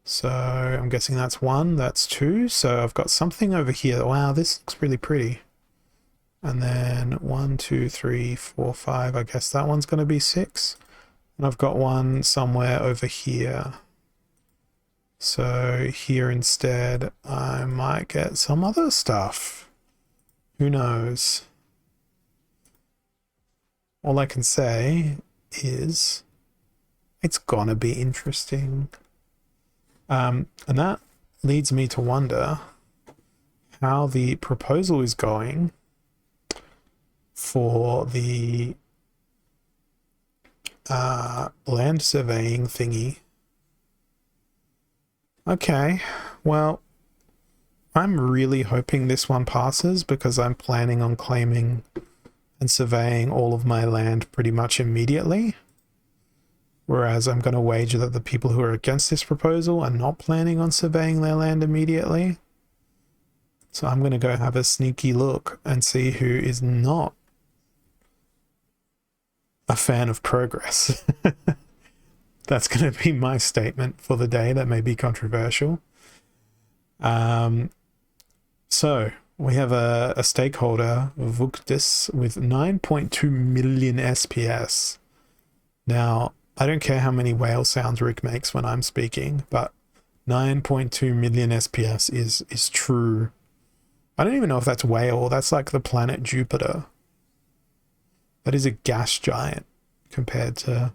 So I'm guessing that's 1, that's 2. So I've got something over here. Wow, this looks really pretty. And then 1, 2, 3, 4, 5. I guess that one's going to be 6. And I've got one somewhere over here. So here instead, I might get some other stuff. Who knows? All I can say is it's gonna be interesting. And that leads me to wonder how the proposal is going for the land surveying thingy. Okay, well, I'm really hoping this one passes because I'm planning on claiming and surveying all of my land pretty much immediately. Whereas I'm going to wager that the people who are against this proposal are not planning on surveying their land immediately. So I'm going to go have a sneaky look and see who is not a fan of progress. That's going to be my statement for the day. That may be controversial. So we have a stakeholder, Vuktis, with 9.2 million SPS. Now, I don't care how many whale sounds Rick makes when I'm speaking, but 9.2 million SPS is true. I don't even know if that's whale. That's like the planet Jupiter. That is a gas giant compared to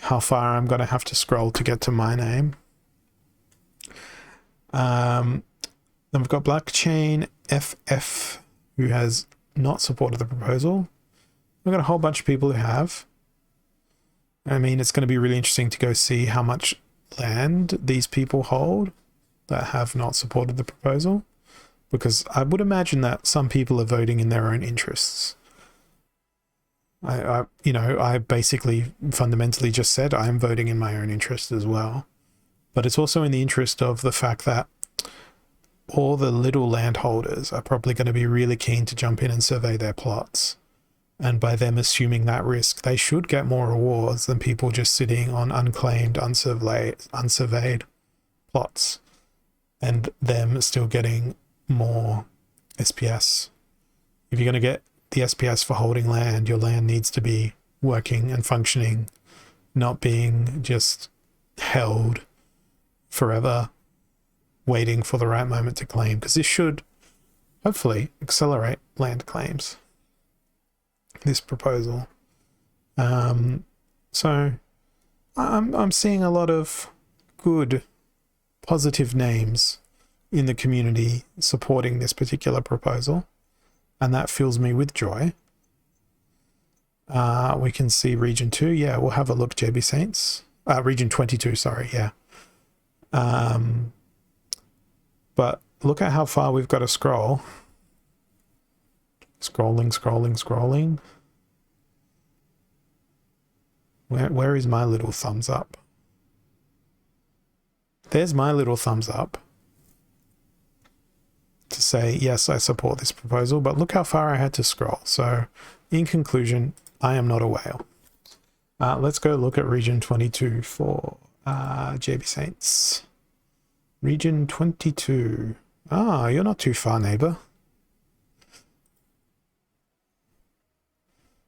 how far I'm going to have to scroll to get to my name. Then we've got Blockchain FF, who has not supported the proposal. We've got a whole bunch of people who have. I mean, it's going to be really interesting to go see how much land these people hold that have not supported the proposal, because I would imagine that some people are voting in their own interests. I basically fundamentally just said I'm voting in my own interest as well. But it's also in the interest of the fact that all the little landholders are probably going to be really keen to jump in and survey their plots. And by them assuming that risk, they should get more rewards than people just sitting on unclaimed, unsurveyed plots, and them still getting more SPS. If you're going to get the SPS for holding land, your land needs to be working and functioning, not being just held forever, waiting for the right moment to claim, because this should hopefully accelerate land claims, this proposal. So I'm seeing a lot of good, positive names in the community supporting this particular proposal, and that fills me with joy. We can see Region 2. Yeah, we'll have a look, JB Saints. Region 22, sorry, yeah. But look at how far we've got to scroll. Scrolling. Where is my little thumbs up? There's my little thumbs up to say, yes, I support this proposal, but look how far I had to scroll. So in conclusion, I am not a whale. Let's go look at Region 22 for JB Saints. Region 22. You're not too far, neighbor.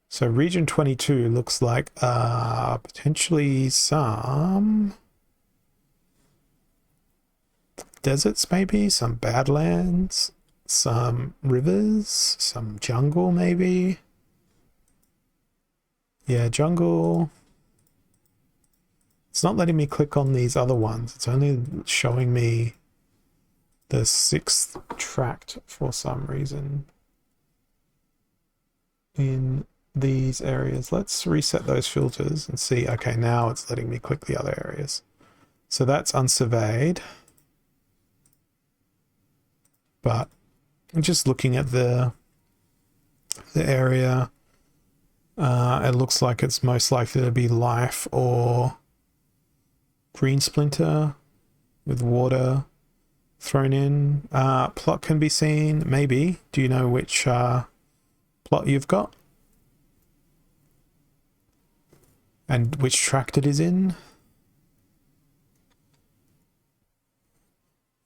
So Region 22 looks like potentially some deserts, maybe some badlands, some rivers, some jungle, maybe. Yeah, jungle. It's not letting me click on these other ones. It's only showing me the 6th tract for some reason in these areas. Let's reset those filters and see. Okay, now it's letting me click the other areas. So that's unsurveyed. But I'm just looking at the area. It looks like it's most likely to be life or green splinter with water thrown in. Plot can be seen, maybe. Do you know which plot you've got? And which tract it is in?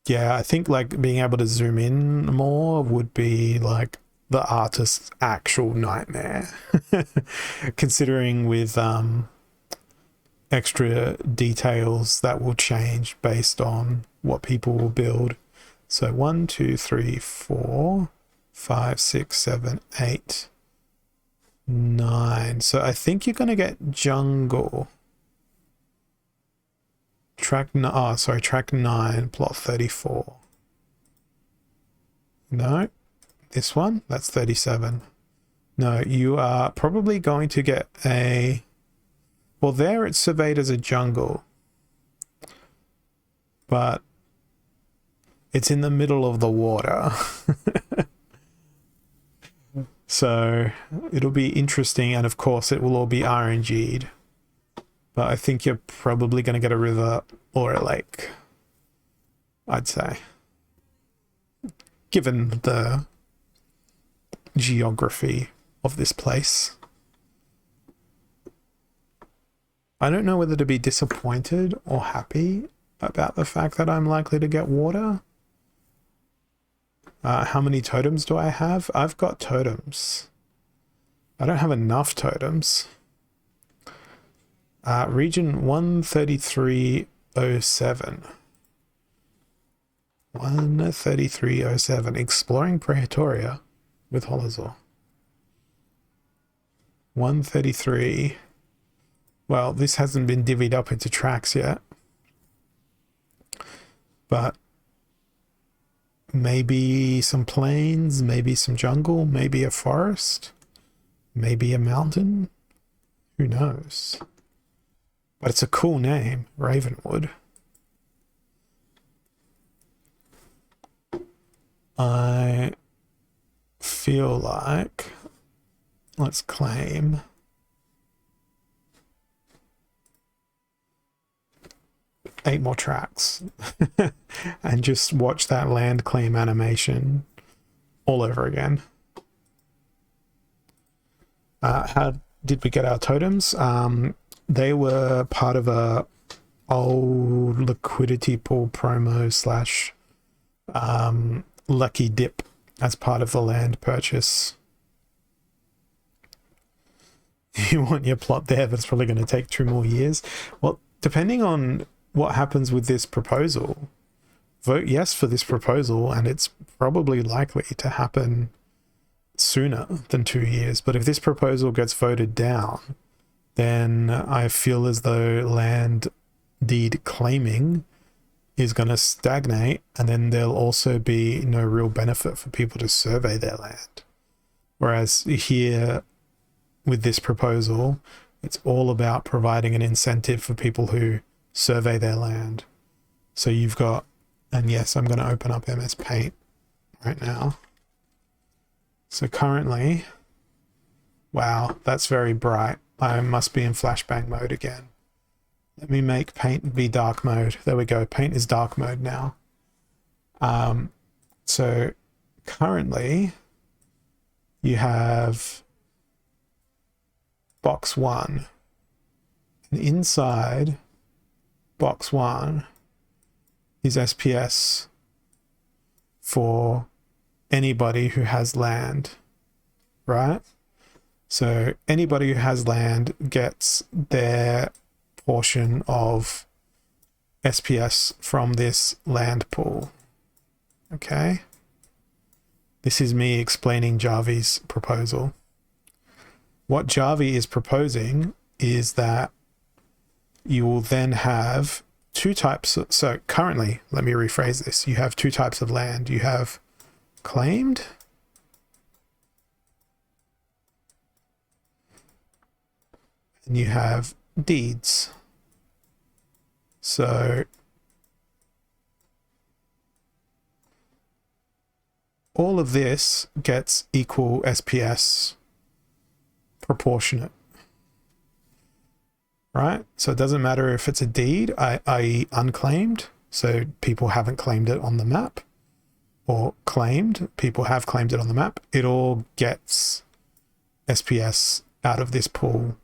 Yeah, I think like being able to zoom in more would be like the artist's actual nightmare. Considering with extra details that will change based on what people will build. So 1, 2, 3, 4, 5, 6, 7, 8, 9. So I think you're going to get jungle. Track 9, plot 34. No, this one, that's 37. No, you are probably going to get a... Well, there it's surveyed as a jungle. But it's in the middle of the water. So it'll be interesting, and of course it will all be RNG'd. But I think you're probably going to get a river or a lake, I'd say, given the geography of this place. I don't know whether to be disappointed or happy about the fact that I'm likely to get water. How many totems do I have? I've got totems. I don't have enough totems. Region 13307. 13307. Exploring Praetoria with Holozor. 133. Well, this hasn't been divvied up into tracks yet. But maybe some plains, maybe some jungle, maybe a forest, maybe a mountain. Who knows? But it's a cool name, Ravenwood. I feel like let's claim 8 more tracks and just watch that land claim animation all over again. How did we get our totems? They were part of a old liquidity pool promo / lucky dip as part of the land purchase. You want your plot there, but it's probably going to take 2 more years. Well, depending on what happens with this proposal, vote yes for this proposal, and it's probably likely to happen sooner than 2 years. But if this proposal gets voted down, then I feel as though land deed claiming is going to stagnate, and then there'll also be no real benefit for people to survey their land. Whereas here with this proposal, it's all about providing an incentive for people who survey their land. So you've got, and yes, I'm going to open up MS Paint right now. So currently, wow, that's very bright. I must be in flashbang mode again. Let me make Paint be dark mode. There we go. Paint is dark mode now. So currently you have box 1. And inside box 1 is SPS for anybody who has land, right? So anybody who has land gets their portion of SPS from this land pool. Okay. This is me explaining Javi's proposal. What Javi is proposing is that you will then have 2 types. So currently, let me rephrase this. You have 2 types of land. You have claimed and you have deeds. So all of this gets equal SPS proportionate, right? So it doesn't matter if it's a deed, i.e. unclaimed, so people haven't claimed it on the map, or claimed, people have claimed it on the map. It all gets SPS out of this pool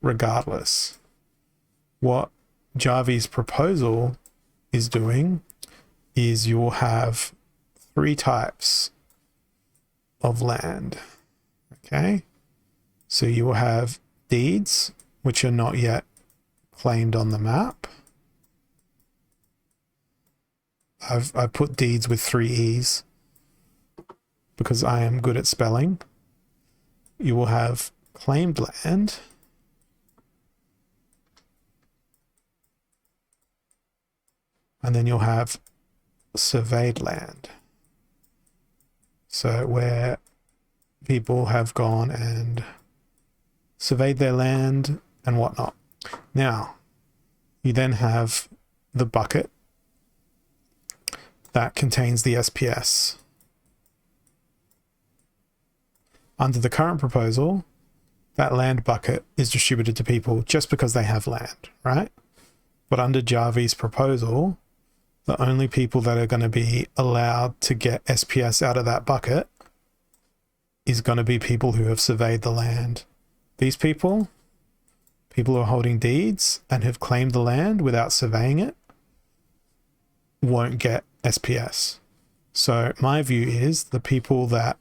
regardless. What Javi's proposal is doing is you'll have 3 types of land. Okay, so you will have deeds, which are not yet claimed on the map. I've put deeds with 3 E's because I am good at spelling. You will have claimed land, and then you'll have surveyed land. So where people have gone and surveyed their land and whatnot. Now, you then have the bucket that contains the SPS. Under the current proposal, that land bucket is distributed to people just because they have land, right? But under Javi's proposal, the only people that are going to be allowed to get SPS out of that bucket is going to be people who have surveyed the land. These people who are holding deeds and have claimed the land without surveying it, won't get SPS. So my view is the people that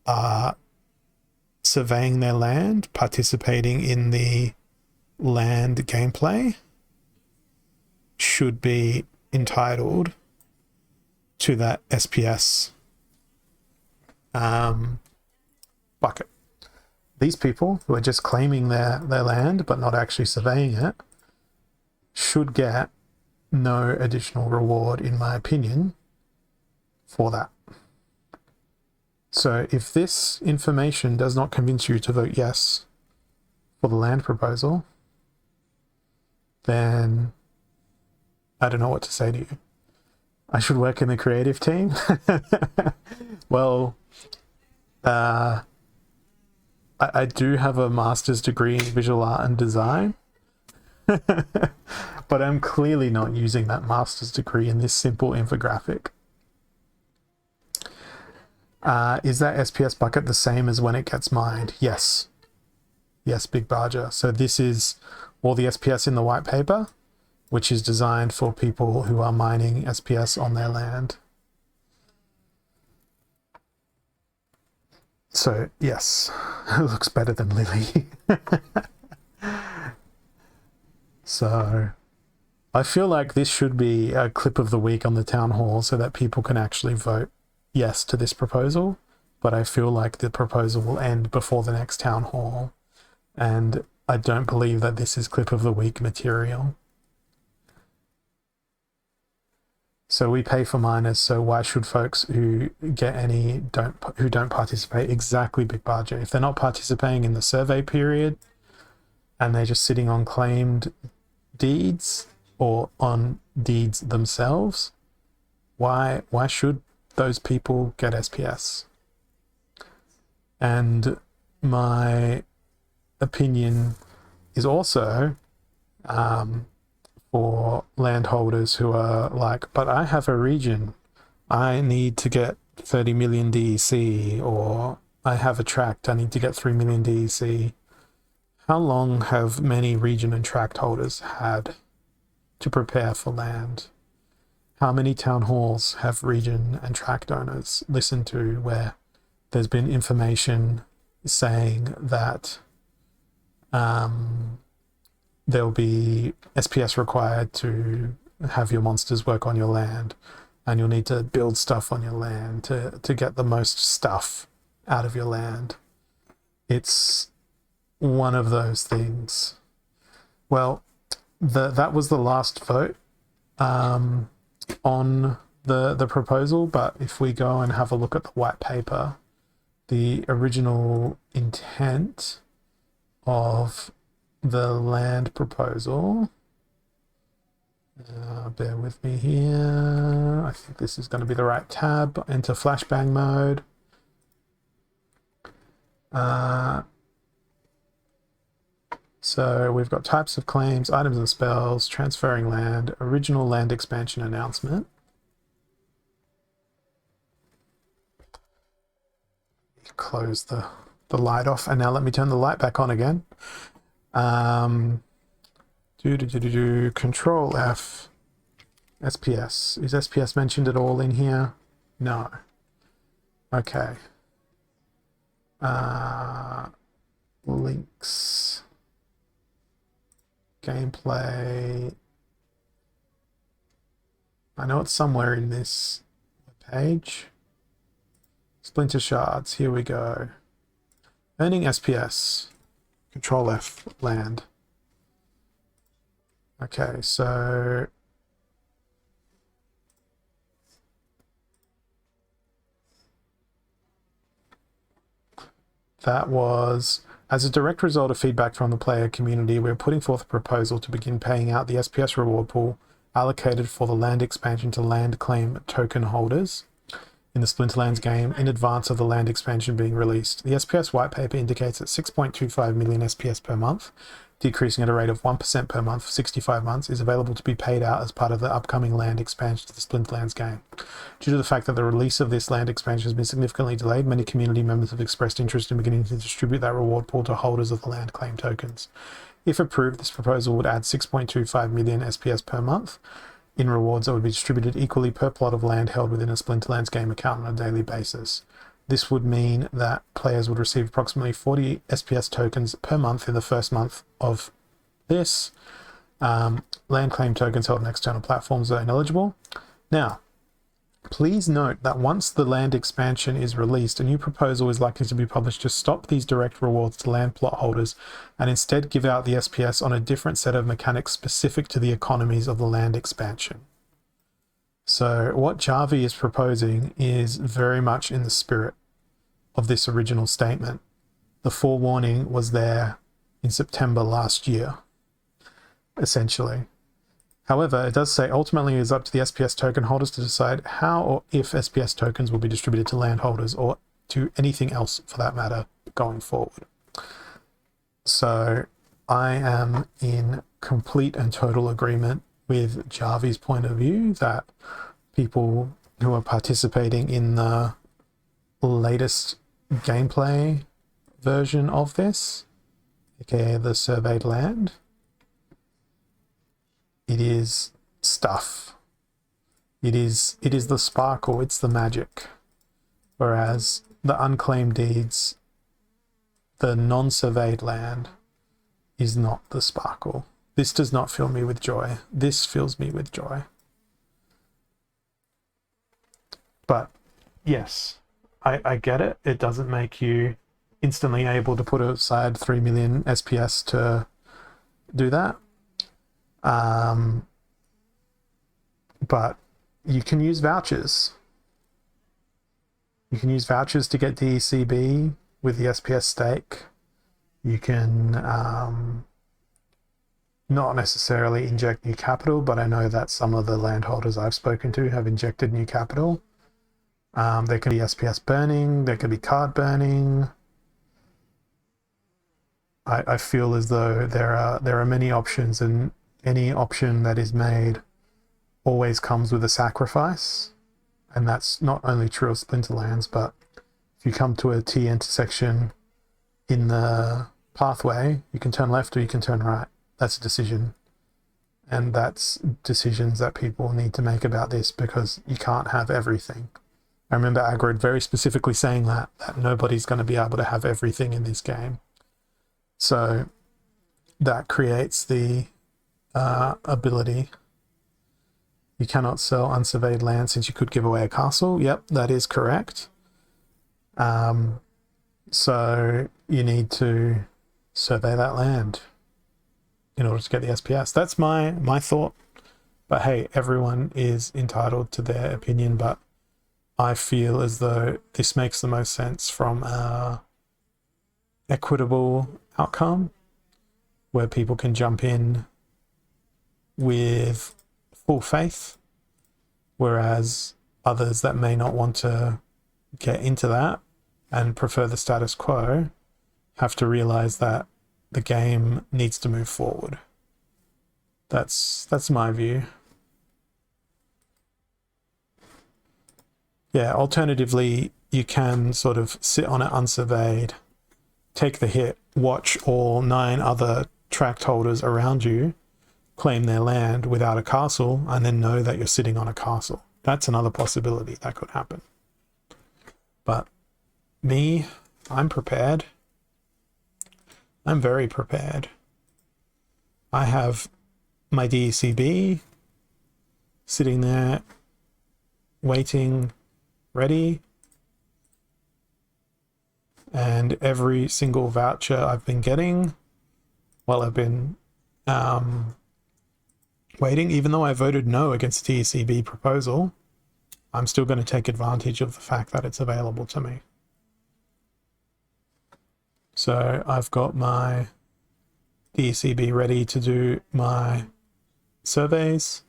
are surveying their land, participating in the land gameplay, should be entitled to that SPS bucket. These people who are just claiming their land but not actually surveying it should get no additional reward, in my opinion, for that. So if this information does not convince you to vote yes for the land proposal, then I don't know what to say to you. I should work in the creative team. Well, I do have a master's degree in visual art and design, but I'm clearly not using that master's degree in this simple infographic. Is that SPS bucket the same as when it gets mined? Yes. Yes, Big Barger. So this is all the SPS in the white paper, which is designed for people who are mining SPS on their land. So yes, it looks better than Lily. So I feel like this should be a clip of the week on the town hall so that people can actually vote yes to this proposal. But I feel like the proposal will end before the next town hall. And I don't believe that this is clip of the week material. So we pay for miners, so why should folks who don't participate exactly big budget? If they're not participating in the survey period and they're just sitting on claimed deeds or on deeds themselves, why should those people get SPS? And my opinion is also for landholders who are like, but I have a region, I need to get 30 million DEC, or I have a tract, I need to get 3 million DEC. How long have many region and tract holders had to prepare for land? How many town halls have region and tract owners listened to where there's been information saying that there'll be SPS required to have your monsters work on your land, and you'll need to build stuff on your land to get the most stuff out of your land? It's one of those things. Well, that was the last vote on the proposal, but if we go and have a look at the white paper, the original intent of the land proposal, bear with me here, I think this is going to be the right tab, enter flashbang mode. So we've got types of claims, items and spells, transferring land, original land expansion announcement. Close the light off, and now let me turn the light back on again. Control F. SPS. Is SPS mentioned at all in here? No. Okay. Links. Gameplay. I know it's somewhere in this page. Splinter shards. Here we go. Earning SPS. Control F. Land. Okay, so that was, as a direct result of feedback from the player community, we're putting forth a proposal to begin paying out the SPS reward pool allocated for the land expansion to land claim token holders in the Splinterlands game in advance of the land expansion being released. The SPS white paper indicates that 6.25 million SPS per month, decreasing at a rate of 1% per month for 65 months, is available to be paid out as part of the upcoming land expansion to the Splinterlands game. Due to the fact that the release of this land expansion has been significantly delayed, many community members have expressed interest in beginning to distribute that reward pool to holders of the land claim tokens. If approved, this proposal would add 6.25 million SPS per month in rewards that would be distributed equally per plot of land held within a Splinterlands game account on a daily basis. This would mean that players would receive approximately 40 SPS tokens per month in the first month of this. Land claim tokens held on external platforms are ineligible. Now, please note that once the land expansion is released, a new proposal is likely to be published to stop these direct rewards to land plot holders and instead give out the SPS on a different set of mechanics specific to the economies of the land expansion. So what Jarvie is proposing is very much in the spirit of this original statement. The forewarning was there in September last year, essentially. However, it does say ultimately it is up to the SPS token holders to decide how or if SPS tokens will be distributed to landholders or to anything else for that matter going forward. So I am in complete and total agreement with Jarvie's point of view that people who are participating in the latest gameplay version of this, aka the surveyed land, it is stuff. It is the sparkle, it's the magic. Whereas the unclaimed deeds, the non-surveyed land is not the sparkle. This does not fill me with joy. This fills me with joy. But yes, I get it. It doesn't make you instantly able to put aside 3 million SPS to do that. But you can use vouchers. You can use vouchers to get DECB with the SPS stake. You can not necessarily inject new capital, but I know that some of the landholders I've spoken to have injected new capital. There can be SPS burning, there can be card burning. I feel as though there are many options, and any option that is made always comes with a sacrifice. And that's not only true of Splinterlands, but if you come to a T intersection in the pathway, you can turn left or you can turn right. That's a decision. And that's decisions that people need to make about this, because you can't have everything. I remember Agrid very specifically saying that nobody's going to be able to have everything in this game. So that creates the ability. You cannot sell unsurveyed land since you could give away a castle. Yep, that is correct. So you need to survey that land in order to get the SPS. That's my thought. But hey, everyone is entitled to their opinion, but I feel as though this makes the most sense from a equitable outcome where people can jump in with full faith, whereas others that may not want to get into that and prefer the status quo have to realize that the game needs to move forward. That's my view. Yeah, alternatively, you can sort of sit on it unsurveyed, take the hit, watch all 9 other tract holders around you claim their land without a castle, and then know that you're sitting on a castle. That's another possibility that could happen. But me, I'm prepared. I'm very prepared. I have my DECB sitting there waiting, ready, and every single voucher I've been getting while I've been waiting, even though I voted no against the DECB proposal, I'm still going to take advantage of the fact that it's available to me. So I've got my DECB ready to do my surveys,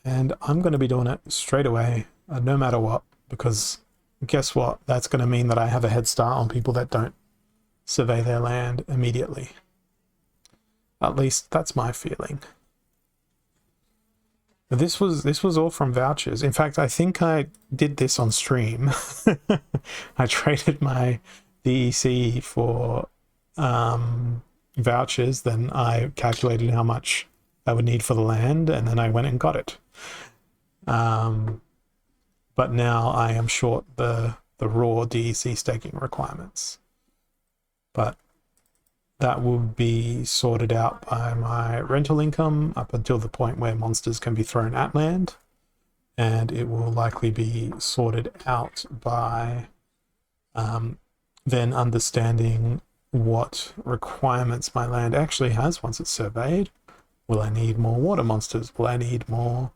and I'm going to be doing it straight away, no matter what, because guess what? That's going to mean that I have a head start on people that don't survey their land immediately. At least that's my feeling. This was all from vouchers. In fact, I think I did this on stream. I traded my DEC for vouchers, then I calculated how much I would need for the land, and then I went and got it. But now I am short the raw DEC staking requirements. But that will be sorted out by my rental income up until the point where monsters can be thrown at land, and it will likely be sorted out by then understanding what requirements my land actually has once it's surveyed. Will I need more water monsters? Will I need more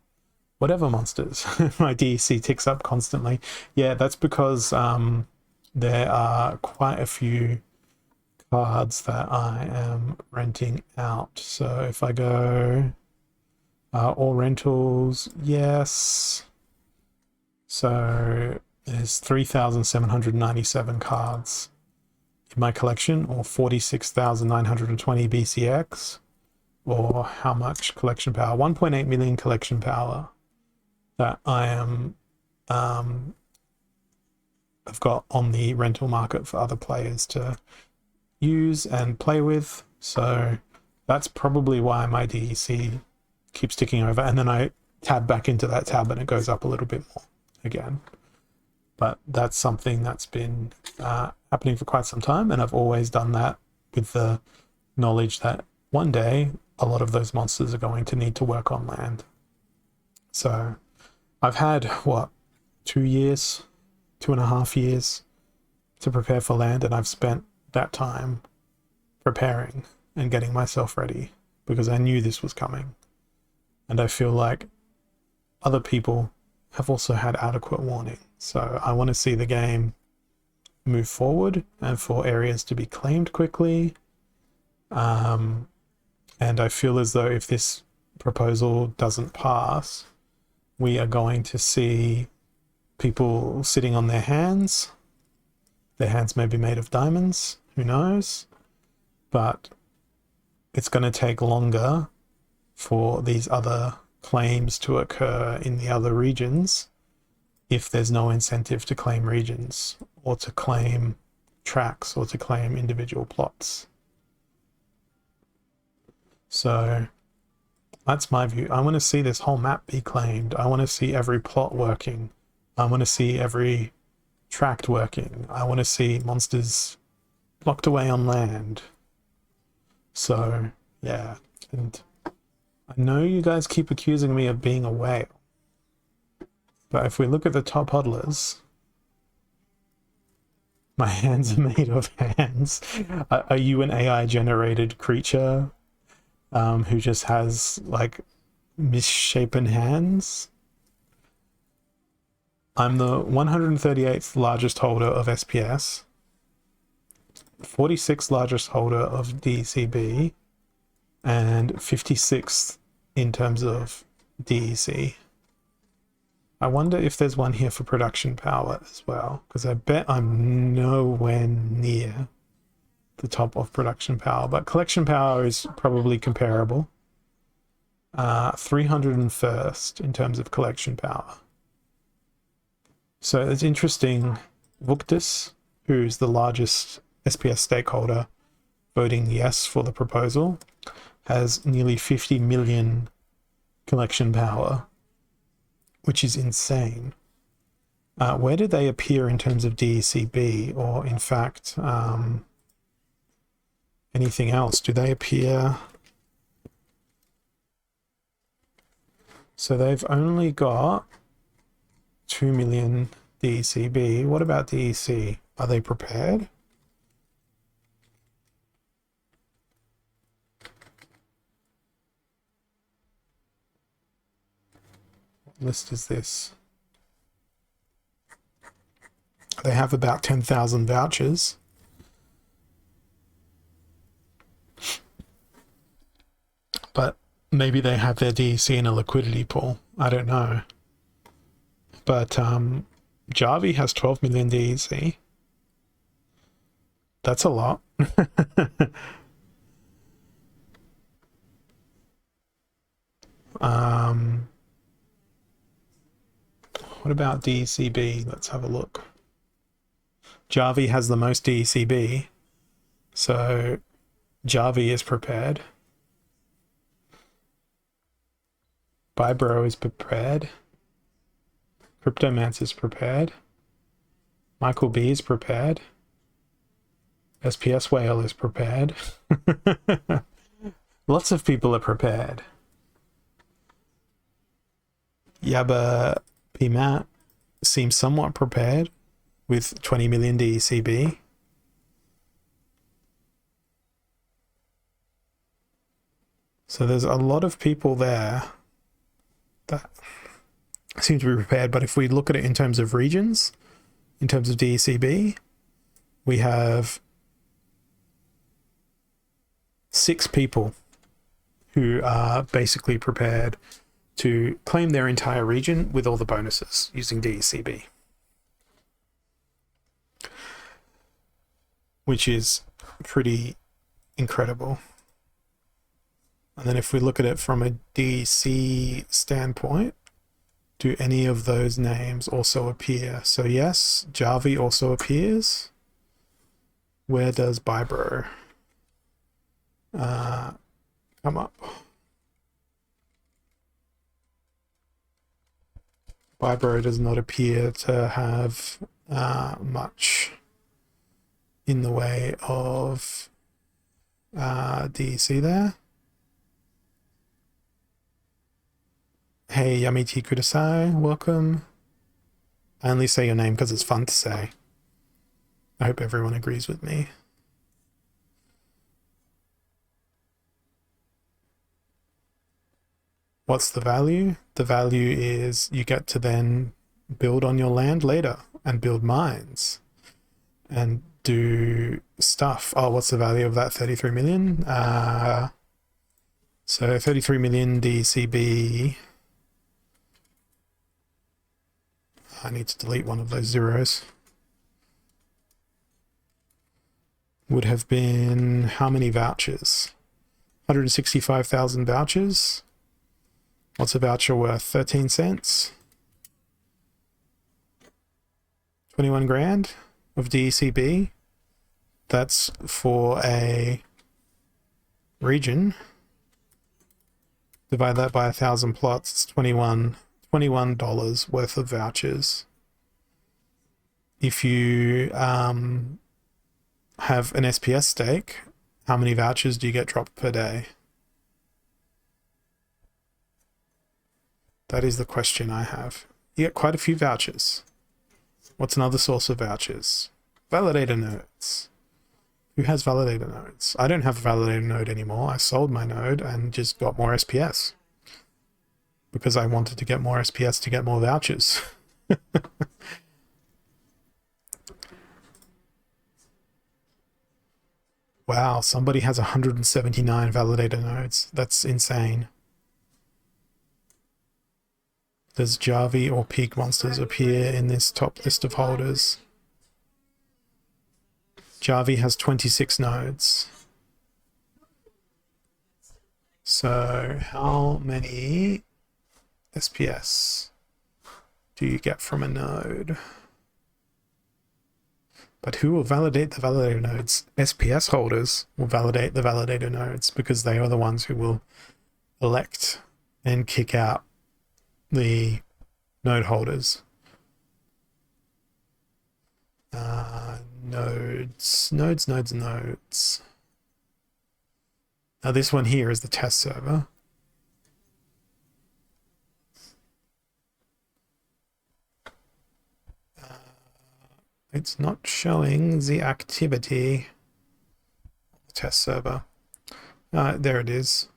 whatever monsters? My DEC ticks up constantly. Yeah, that's because there are quite a few cards that I am renting out. So if I go all rentals, yes. So there's 3,797 cards in my collection, or 46,920 BCX, or how much collection power? 1.8 million collection power that I am I've got on the rental market for other players to use and play with. So that's probably why my DEC keeps ticking over, and then I tab back into that tab and it goes up a little bit more again. But that's something that's been happening for quite some time, and I've always done that with the knowledge that one day a lot of those monsters are going to need to work on land. So I've had, what, 2 years, 2.5 years to prepare for land, and I've spent that time preparing and getting myself ready because I knew this was coming. And I feel like other people have also had adequate warning. So I want to see the game move forward and for areas to be claimed quickly. And I feel as though if this proposal doesn't pass, we are going to see people sitting on their hands. Their hands may be made of diamonds, who knows? But it's going to take longer for these other claims to occur in the other regions if there's no incentive to claim regions or to claim tracks or to claim individual plots. So that's my view. I want to see this whole map be claimed. I want to see every plot working. I want to see every tract working. I want to see monsters locked away on land. So, yeah. And I know you guys keep accusing me of being a whale. But if we look at the top hodlers, my hands are made of hands. Are you an AI-generated creature who just has, like, misshapen hands? I'm the 138th largest holder of SPS, 46th largest holder of DCB, and 56th in terms of DEC. I wonder if there's one here for production power as well, because I bet I'm nowhere near the top of production power, but collection power is probably comparable. 301st in terms of collection power. So it's interesting, Vuctus, who's the largest SPS stakeholder, voting yes for the proposal, has nearly 50 million collection power, which is insane. Where do they appear in terms of DECB, or in fact, anything else? Do they appear? So they've only got 2 million DECB. What about DEC? Are they prepared? What list is this? They have about 10,000 vouchers. But maybe they have their DEC in a liquidity pool. I don't know. But Javi has 12 million DEC. That's a lot. What about DECB? Let's have a look. Javi has the most DECB, so Javi is prepared. Bybro is prepared. Cryptomance is prepared. Michael B is prepared. SPS Whale is prepared. Lots of people are prepared. Yabba P. Matt seems somewhat prepared with 20 million DECB. So there's a lot of people there that seem to be prepared, but if we look at it in terms of regions, in terms of DECB, we have 6 people who are basically prepared to claim their entire region with all the bonuses using DECB, which is pretty incredible. And then if we look at it from a DC standpoint, do any of those names also appear? So yes, Javi also appears. Where does Bybro come up? Vibro does not appear to have much in the way of DEC there. Hey, Yummy Tea Kudasai, welcome. I only say your name because it's fun to say. I hope everyone agrees with me. What's the value? The value is you get to then build on your land later and build mines and do stuff. Oh, what's the value of that? 33 million? So 33 million DCB. I need to delete one of those zeros. Would have been how many vouchers? 165,000 vouchers. What's a voucher worth? 13 cents? 21 grand of DECB. That's for a region. Divide that by 1,000 plots. It's $21 worth of vouchers. If you have an SPS stake, how many vouchers do you get dropped per day? That is the question I have. You get quite a few vouchers. What's another source of vouchers? Validator nodes. Who has validator nodes? I don't have a validator node anymore. I sold my node and just got more SPS. Because I wanted to get more SPS to get more vouchers. Wow, somebody has 179 validator nodes. That's insane. Does Jarvie or Peak Monsters appear in this top list of holders? Jarvie has 26 nodes. So how many SPS do you get from a node? But who will validate the validator nodes? SPS holders will validate the validator nodes because they are the ones who will elect and kick out the node holders. Nodes. Now this one here is the test server. It's not showing the activity on the test server. There it is.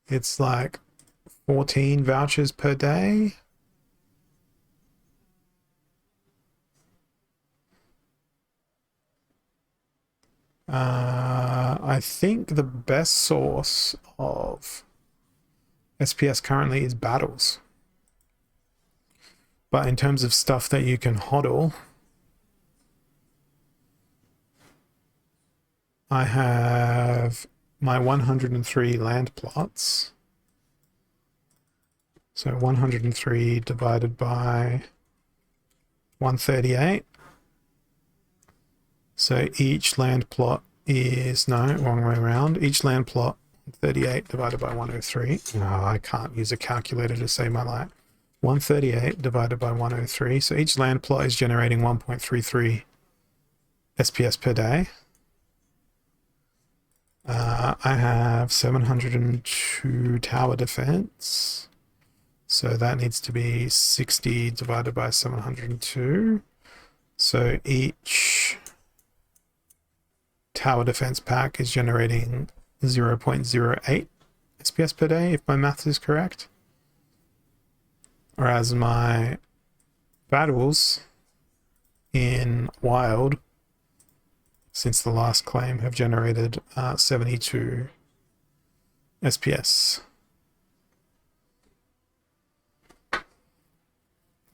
It's like 14 vouchers per day. I think the best source of SPS currently is battles. But in terms of stuff that you can hodl, I have my 103 land plots. So 103 divided by 138. So each land plot is, no, wrong way around. Each land plot, 38 divided by 103. No, I can't use a calculator to save my life. 138 divided by 103. So each land plot is generating 1.33 SPS per day. I have 702 tower defense. So that needs to be 60 divided by 702. So each tower defense pack is generating 0.08 SPS per day, if my math is correct. Whereas my battles in Wild, since the last claim, have generated 72 SPS.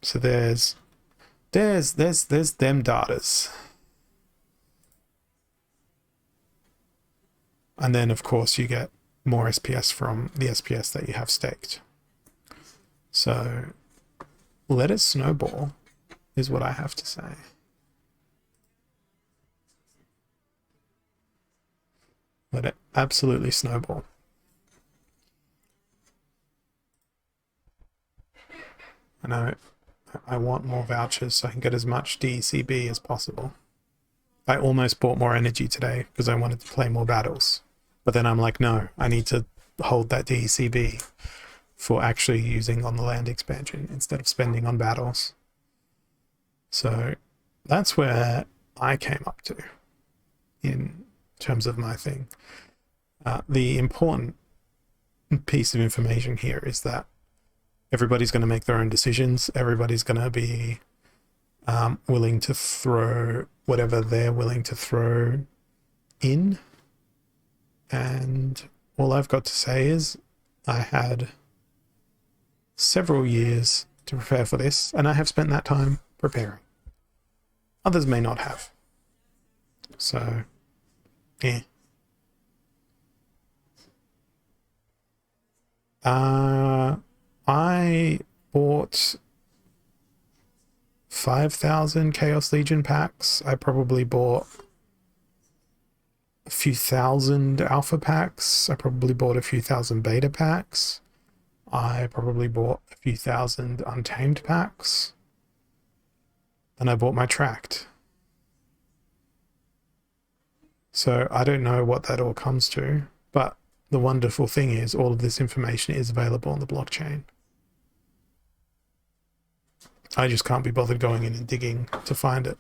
So there's them datas. And then of course you get more SPS from the SPS that you have staked. So let it snowball is what I have to say. Let it absolutely snowball. I know I want more vouchers so I can get as much DCB as possible. I almost bought more energy today because I wanted to play more battles. But then I'm like, no, I need to hold that DCB for actually using on the land expansion instead of spending on battles. So that's where I came up to in terms of my thing. The important piece of information here is that everybody's going to make their own decisions. Everybody's going to be willing to throw whatever they're willing to throw in. And all I've got to say is I had several years to prepare for this, and I have spent that time preparing. Others may not have. So, yeah. I bought 5,000 Chaos Legion packs. I probably bought a few thousand alpha packs. I probably bought a few thousand beta packs. I probably bought a few thousand untamed packs. And I bought my tract. So I don't know what that all comes to, but the wonderful thing is all of this information is available on the blockchain. I just can't be bothered going in and digging to find it.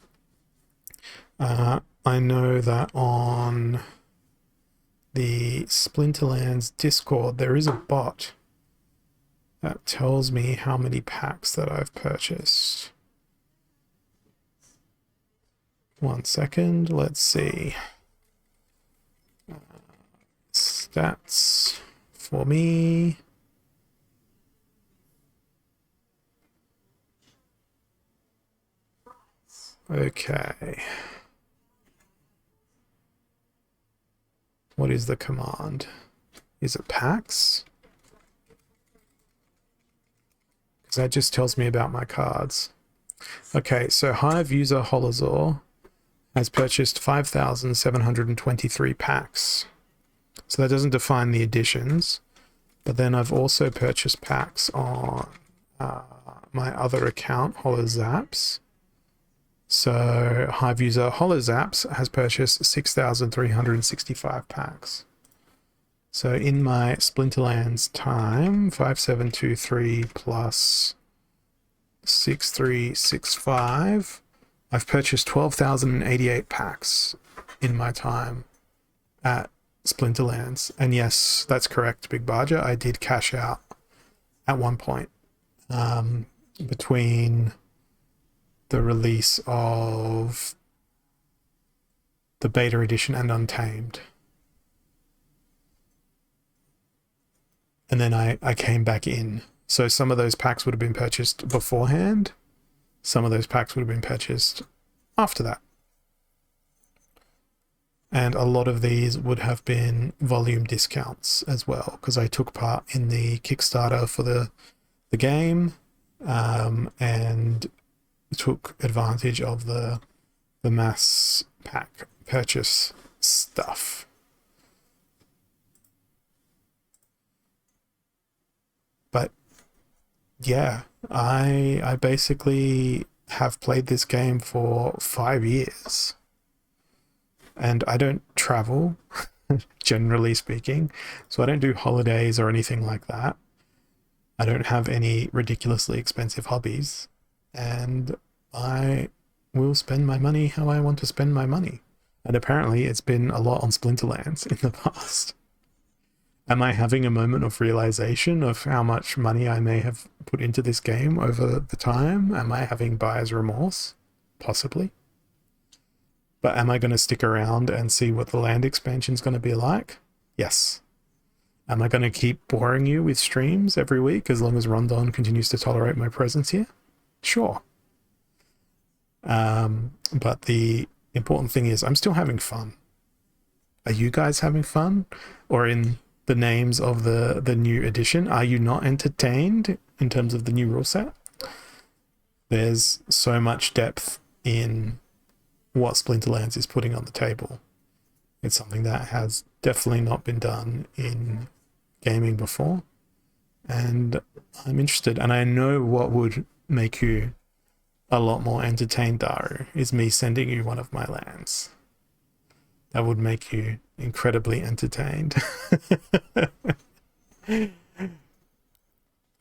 I know that on the Splinterlands Discord, there is a bot that tells me how many packs that I've purchased. 1 second, let's see. Stats for me. Okay. What is the command? Is it packs? Because that just tells me about my cards. Okay, so Hive user Holozor has purchased 5,723 packs. So that doesn't define the additions. But then I've also purchased packs on my other account, Holozaps. So Hive user Holozaps has purchased 6,365 packs. So in my Splinterlands time, 5723 plus 6365, I've purchased 12,088 packs in my time at Splinterlands. And yes, that's correct, Big Barger. I did cash out at one point between the release of the beta edition and Untamed. And then I came back in. So some of those packs would have been purchased beforehand. Some of those packs would have been purchased after that. And a lot of these would have been volume discounts as well, because I took part in the Kickstarter for the game and took advantage of the mass pack purchase stuff. But yeah, I basically have played this game for 5 years. And I don't travel, generally speaking, so I don't do holidays or anything like that. I don't have any ridiculously expensive hobbies, and I will spend my money how I want to spend my money. And apparently it's been a lot on Splinterlands in the past. Am I having a moment of realization of how much money I may have put into this game over the time? Am I having buyer's remorse? Possibly. But am I going to stick around and see what the land expansion is going to be like? Yes. Am I going to keep boring you with streams every week as long as Rondon continues to tolerate my presence here? Sure. But the important thing is I'm still having fun. Are you guys having fun? Or in the names of the new edition, are you not entertained in terms of the new rule set? There's so much depth in what Splinterlands is putting on the table. It's something that has definitely not been done in gaming before, and I'm interested, and I know what would make you a lot more entertained, Daru, is me sending you one of my lands. That would make you incredibly entertained. I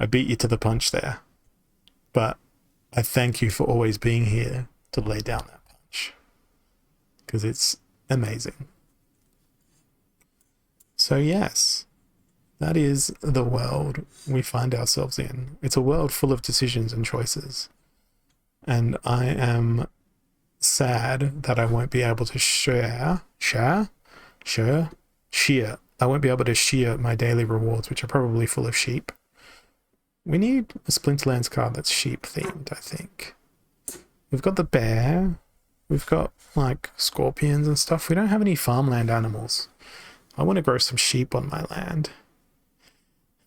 beat you to the punch there. But I thank you for always being here to lay down that punch. Because it's amazing. So yes, that is the world we find ourselves in. It's a world full of decisions and choices. And I am sad that I won't be able to share. I won't be able to share my daily rewards, which are probably full of sheep. We need a Splinterlands card that's sheep themed, I think. We've got the bear. We've got like scorpions and stuff. We don't have any farmland animals. I want to grow some sheep on my land.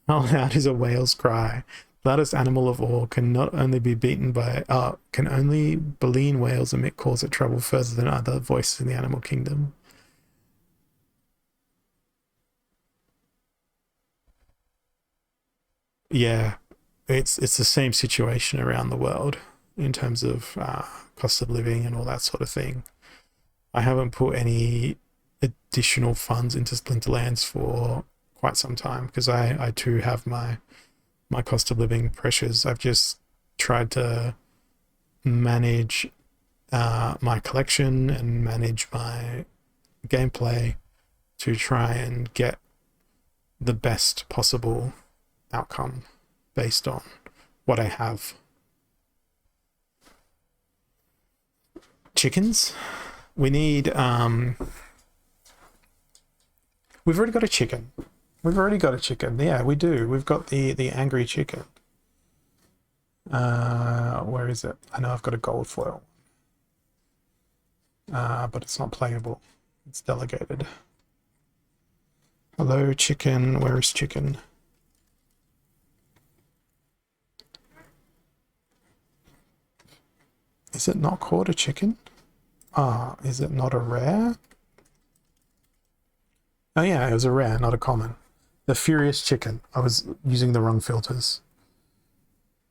How loud is a whale's cry? Loudest animal of all, can not only be beaten by can only baleen whales emit calls that travel further than other voices in the animal kingdom. Yeah, it's the same situation around the world in terms of cost of living and all that sort of thing. I haven't put any additional funds into Splinterlands for quite some time because I too have my cost of living pressures. I've just tried to manage my collection and manage my gameplay to try and get the best possible outcome based on what I have. Chickens? We need we've already got a chicken. Yeah, we do. We've got the angry chicken. Where is it? I know I've got a gold foil. But it's not playable. It's delegated. Hello, chicken. Where is chicken? Is it not called a chicken? Is it not a rare? Oh yeah, it was a rare, not a common. The Furious Chicken. I was using the wrong filters.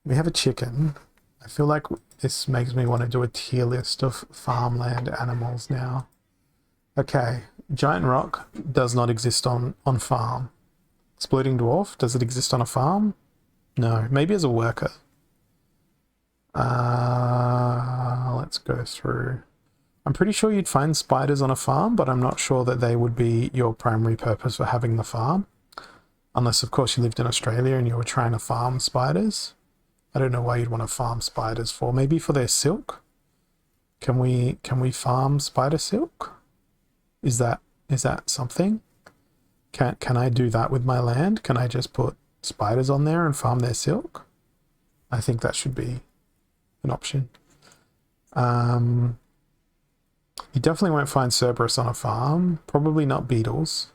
We have a chicken. I feel like this makes me want to do a tier list of farmland animals now. Okay, Giant Rock does not exist on farm. Exploding Dwarf, does it exist on a farm? No, maybe as a worker. Let's go through. I'm pretty sure you'd find spiders on a farm, but I'm not sure that they would be your primary purpose for having the farm. Unless, of course, you lived in Australia and you were trying to farm spiders. I don't know why you'd want to farm spiders for. Maybe for their silk? Can we farm spider silk? Is that something? Can I do that with my land? Can I just put spiders on there and farm their silk? I think that should be an option. You definitely won't find Cerberus on a farm. Probably not beetles.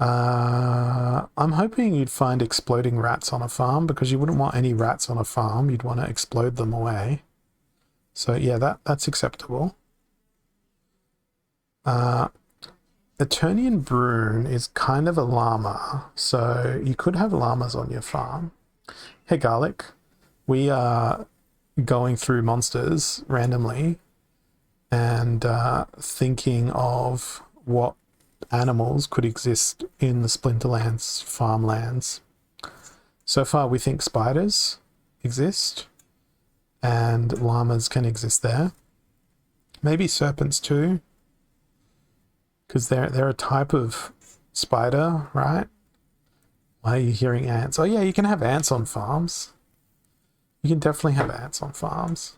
I'm hoping you'd find exploding rats on a farm because you wouldn't want any rats on a farm. You'd want to explode them away. So yeah, that's acceptable. Eternian Brune is kind of a llama, so you could have llamas on your farm. Hey Garlic, we are going through monsters randomly and thinking of what animals could exist in the Splinterlands farmlands. So far we think spiders exist and llamas can exist there. Maybe serpents too, because they're a type of spider, right? Why are you hearing ants? Oh yeah, you can have ants on farms. You can definitely have ants on farms.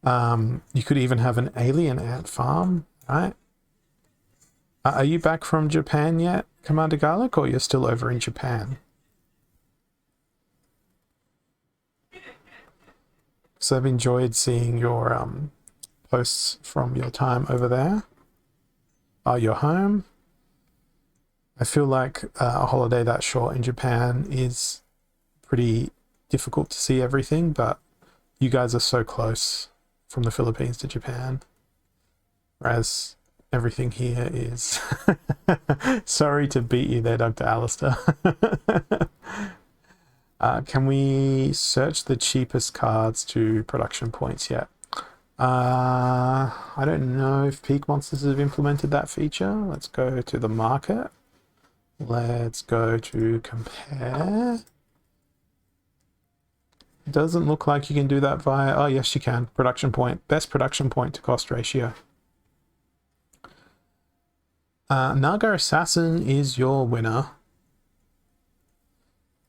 You could even have an alien ant farm, right? Are you back from Japan yet, Commander Garlic, or you're still over in Japan? So I've enjoyed seeing your posts from your time over there. Oh, you're home? I feel like a holiday that short in Japan is pretty difficult to see everything, but you guys are so close from the Philippines to Japan, whereas everything here is... Sorry to beat you there, Dr. Alistair. Can we search the cheapest cards to production points yet? I don't know if Peak Monsters have implemented that feature. Let's go to the market. Let's go to compare. It doesn't look like you can do that via... Oh, yes, you can. Production point. Best production point to cost ratio. Naga Assassin is your winner.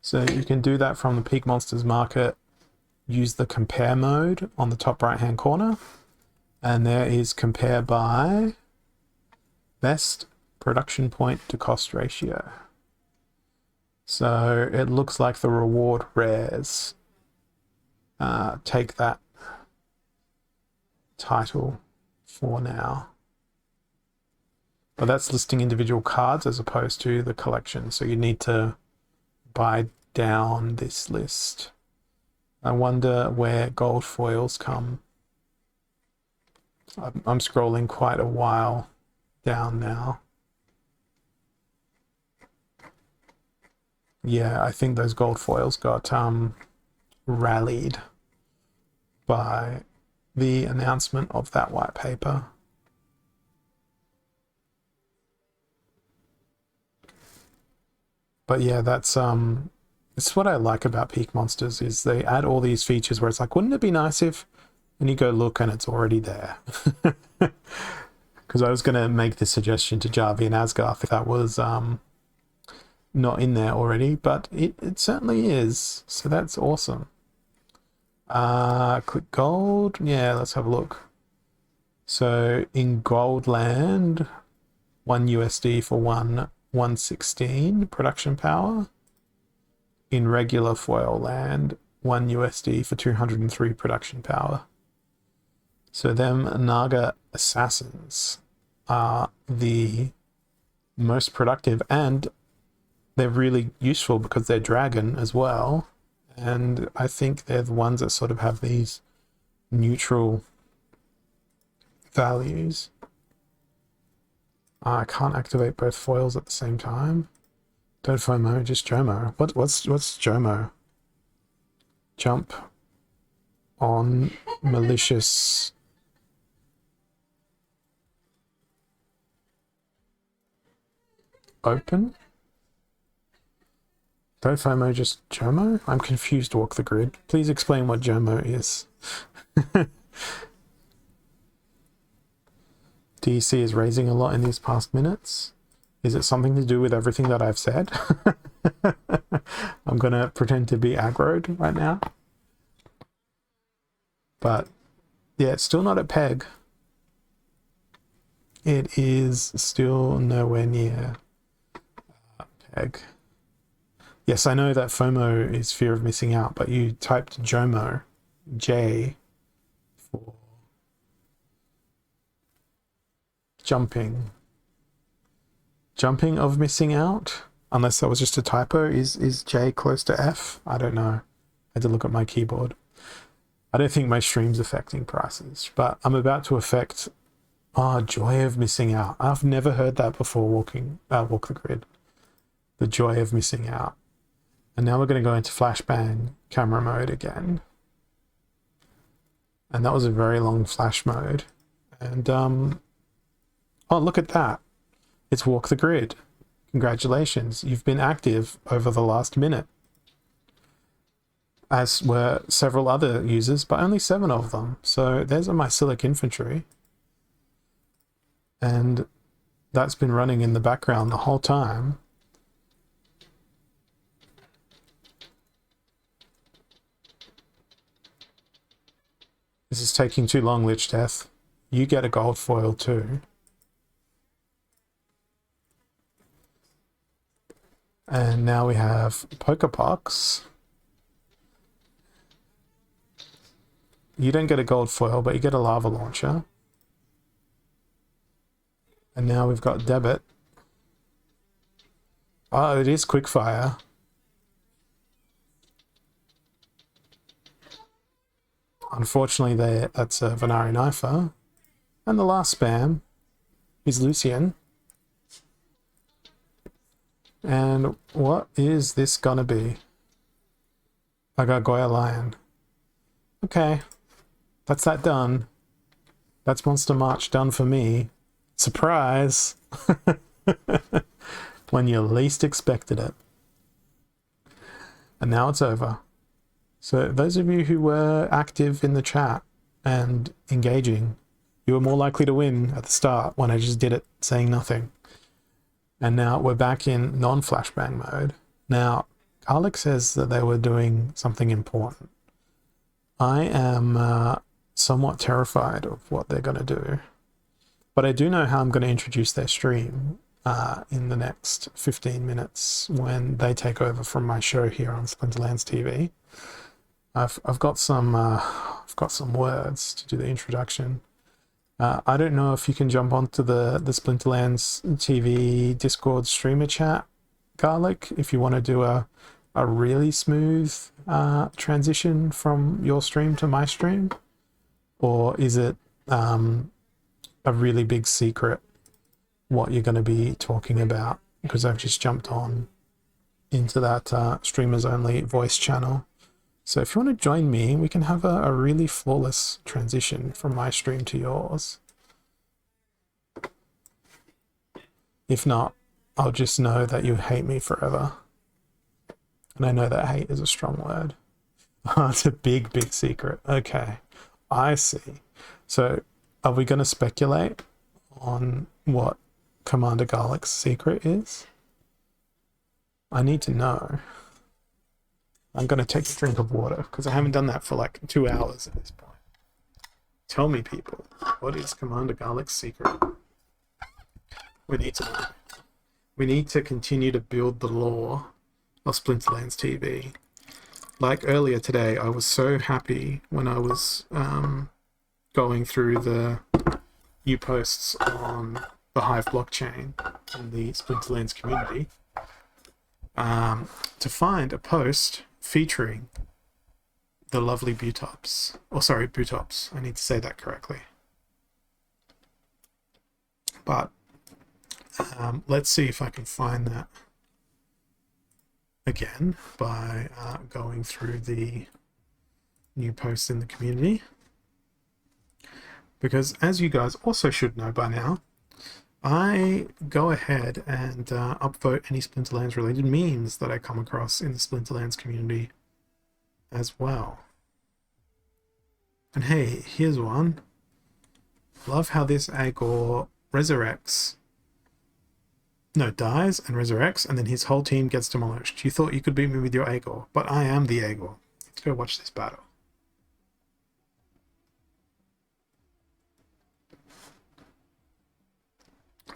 So you can do that from the Peak Monsters market. Use the compare mode on the top right hand corner. And there is compare by best production point to cost ratio. So it looks like the reward rares take that title for now. But that's listing individual cards as opposed to the collection. So you need to buy down this list. I wonder where gold foils come. I'm scrolling quite a while down now. Yeah, I think those gold foils got rallied by the announcement of that white paper. But yeah, that's what I like about Peak Monsters is they add all these features where it's like, wouldn't it be nice if, and you go look and it's already there. Because I was going to make the suggestion to Jarvi and Asgarth if that was not in there already, but it certainly is. So that's awesome. Click gold. Yeah, let's have a look. So in Goldland, 1 USD for 116 production power. In regular foil land, 1 USD for 203 production power. So them Naga Assassins are the most productive, and they're really useful because they're dragon as well. And I think they're the ones that sort of have these neutral values. I can't activate both foils at the same time. Don't FOMO, just JOMO. What's JOMO? Jump on malicious. Open? Don't FOMO, just JOMO? I'm confused, Walk the Grid. Please explain what JOMO is. DC is raising a lot in these past minutes. Is it something to do with everything that I've said? I'm gonna pretend to be aggroed right now. But yeah, it's still not at peg. It is still nowhere near peg. Yes, I know that FOMO is fear of missing out, but you typed JOMO, J, for jumping of missing out, unless that was just a typo. Is J close to F? I don't know. I had to look at my keyboard. I don't think my stream's affecting prices, but I'm about to affect joy of missing out. I've never heard that before. Walk the Grid, the joy of missing out. And now we're going to go into flashbang camera mode again, and that was a very long flash mode. And oh, look at that. It's Walk the Grid. Congratulations. You've been active over the last minute. As were several other users, but only 7 of them. So there's a mycelic infantry. And that's been running in the background the whole time. This is taking too long, Lich Death. You get a gold foil too. And now we have Pokepox. You don't get a gold foil, but you get a lava launcher. And now we've got Debit. Oh, it is Quickfire. Unfortunately, that's a Venari Knifer. And the last spam is Lucian. And what is this gonna be? I got Goya Lion. Okay, that's that done. That's Monster March done for me. Surprise! When you least expected it. And now it's over. So those of you who were active in the chat and engaging, you were more likely to win at the start when I just did it saying nothing. And now we're back in non-flashbang mode. Now, Garlic says that they were doing something important. I am somewhat terrified of what they're going to do. But I do know how I'm going to introduce their stream in the next 15 minutes when they take over from my show here on Splinterlands TV. I've got some words to do the introduction. I don't know if you can jump onto the Splinterlands TV Discord streamer chat, Garlic, if you want to do a really smooth transition from your stream to my stream, or is it a really big secret what you're going to be talking about? Because I've just jumped on into that streamers only voice channel. So if you want to join me, we can have a really flawless transition from my stream to yours. If not, I'll just know that you hate me forever. And I know that hate is a strong word. It's a big, big secret. Okay, I see. So are we going to speculate on what Commander Garlic's secret is? I need to know. I'm going to take a drink of water because I haven't done that for like 2 hours at this point. Tell me, people, what is Commander Garlic's secret? We need to know. We need to continue to build the lore of Splinterlands TV. Like earlier today, I was so happy when I was going through the new posts on the Hive blockchain and the Splinterlands community to find a post featuring the lovely Butops. Oh, sorry, Butops. I need to say that correctly. But let's see if I can find that again by going through the new posts in the community. Because as you guys also should know by now, I go ahead and upvote any Splinterlands related memes that I come across in the Splinterlands community as well. And hey, here's one. Love how this Agor resurrects. No, dies and resurrects, and then his whole team gets demolished. You thought you could beat me with your Agor, but I am the Agor. Let's go watch this battle.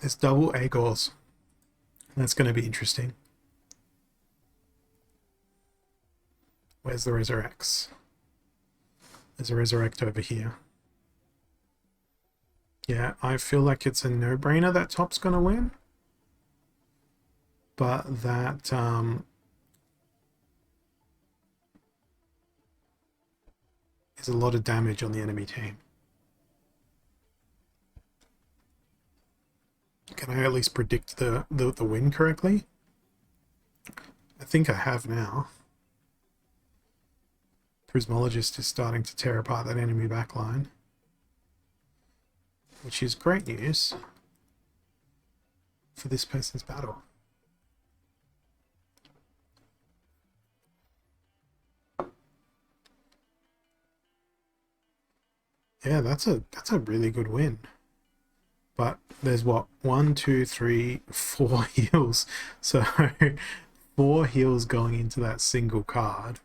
There's double Agors. That's going to be interesting. Where's the Resurrects? There's a Resurrect over here. Yeah, I feel like it's a no-brainer that top's going to win. But that is a lot of damage on the enemy team. Can I at least predict the win correctly? I think I have now. Prismologist is starting to tear apart that enemy backline, which is great news for this person's battle. Yeah, that's a really good win. But there's what, 1, 2, 3, 4 heals. So 4 heals going into that single card.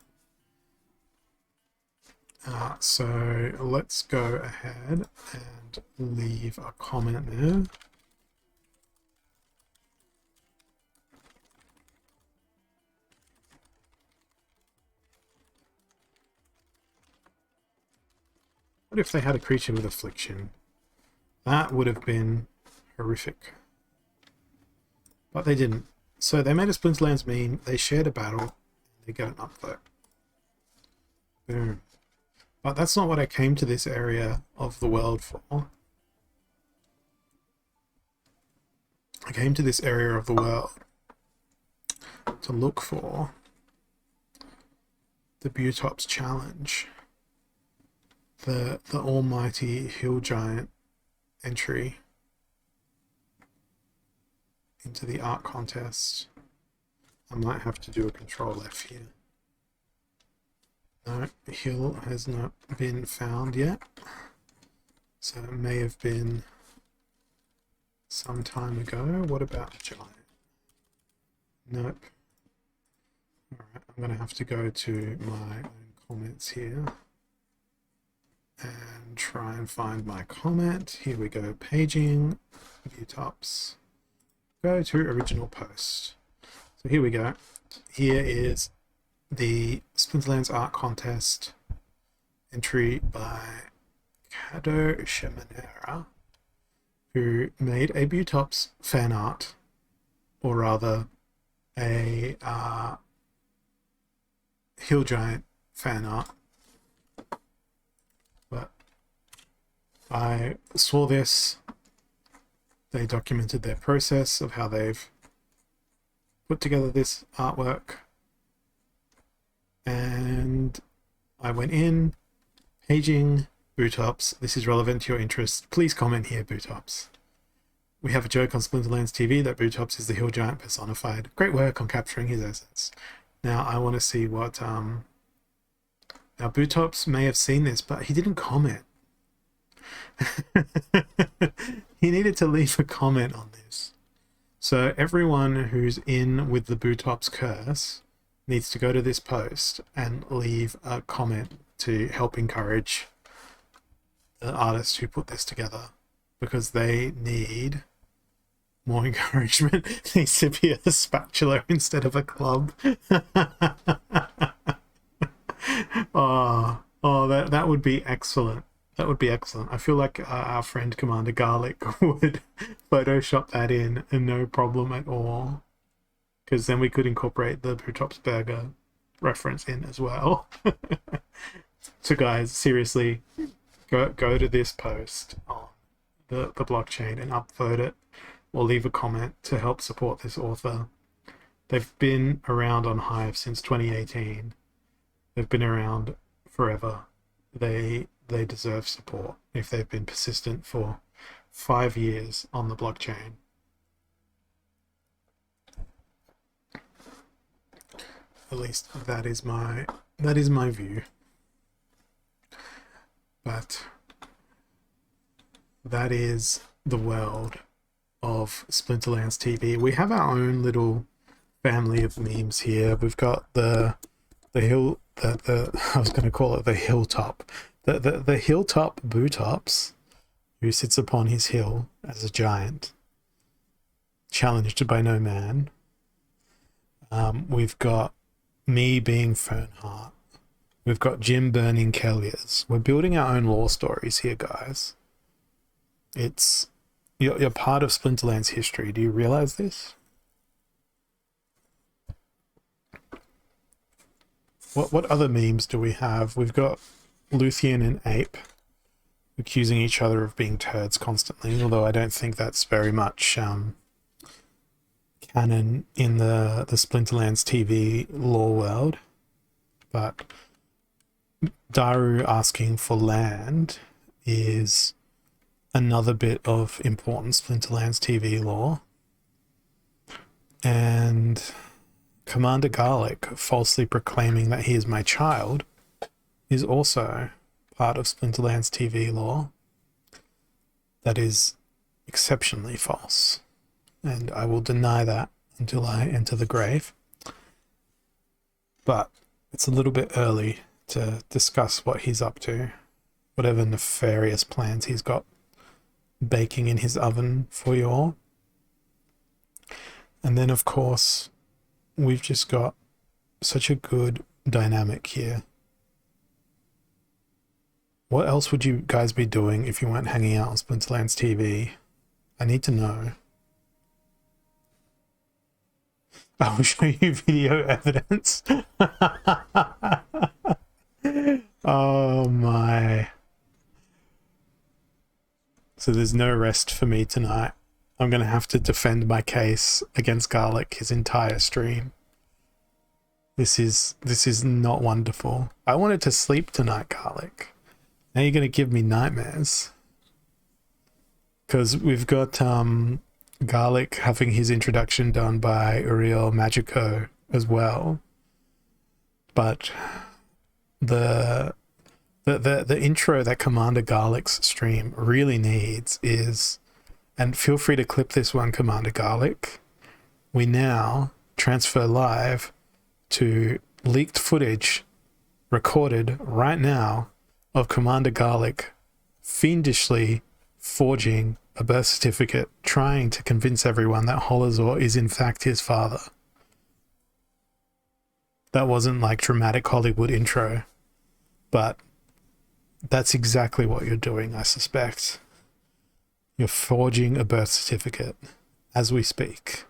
So let's go ahead and leave a comment there. What if they had a creature with affliction? That would have been horrific. But they didn't. So they made a Splinterlands meme, they shared a battle, they get an upvote. Boom. But that's not what I came to this area of the world for. I came to this area of the world to look for the Butops challenge, the almighty hill giant entry into the art contest. I might have to do a control F here. No, hill has not been found yet, so it may have been some time ago. What about giant? Nope. Alright, I'm gonna have to go to my own comments here and try and find my comment. Here we go, paging, Butops. Go to original post. So here we go. Here is the Splinterlands art contest entry by Cado Shamanera, who made a Butops fan art, or rather a hill giant fan art. But I saw this. They documented their process of how they've put together this artwork, and I went in, paging, Butops, this is relevant to your interest. Please comment here, Butops. We have a joke on Splinterlands TV that Butops is the hill giant personified. Great work on capturing his essence. Now I want to see what now Butops may have seen this, but he didn't comment. He needed to leave a comment on this. So everyone who's in with the Butops curse needs to go to this post and leave a comment to help encourage the artists who put this together, because they need more encouragement. It needs to be a spatula instead of a club. That would be excellent. That would be excellent. I feel like our friend Commander Garlic would Photoshop that in and no problem at all. Because then we could incorporate the Butops burger reference in as well. So guys, seriously, go to this post on the blockchain and upvote it, or leave a comment to help support this author. They've been around on Hive since 2018. They've been around forever. They deserve support if they've been persistent for 5 years on the blockchain. At least that is my view. But that is the world of Splinterlands TV. We have our own little family of memes here. We've got the hill, the I was going to call it the hilltop. The hilltop Butops, who sits upon his hill as a giant, challenged by no man. We've got me being Fernheart. We've got Jim burning Kelliers. We're building our own lore stories here, guys. You're part of Splinterlands history. Do you realize this? What other memes do we have? We've got Luthien and Ape accusing each other of being turds constantly, although I don't think that's very much canon in the Splinterlands TV lore world. But Daru asking for land is another bit of important Splinterlands TV lore. And Commander Garlic falsely proclaiming that he is my child is also part of Splinterlands TV lore. That is exceptionally false, and I will deny that until I enter the grave. But it's a little bit early to discuss what he's up to, whatever nefarious plans he's got baking in his oven for you all. And then, of course, we've just got such a good dynamic here. What else would you guys be doing if you weren't hanging out on Splinterlands TV? I need to know. I will show you video evidence. Oh my. So there's no rest for me tonight. I'm going to have to defend my case against Garlic his entire stream. This is not wonderful. I wanted to sleep tonight, Garlic. Now you're gonna give me nightmares. Because we've got Garlic having his introduction done by Uriel Magico as well. But the intro that Commander Garlic's stream really needs is, and feel free to clip this one, Commander Garlic, we now transfer live to leaked footage recorded right now of Commander Garlic fiendishly forging a birth certificate, trying to convince everyone that Holazor is in fact his father. That wasn't like dramatic Hollywood intro, but that's exactly what you're doing, I suspect. You're forging a birth certificate as we speak.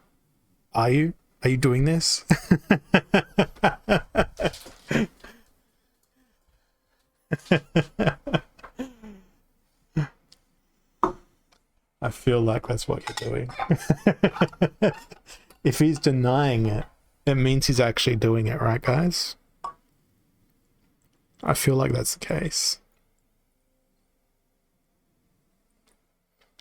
Are you? Are you doing this? I feel like that's what you're doing. If he's denying it, it means he's actually doing it, right, guys? I feel like that's the case.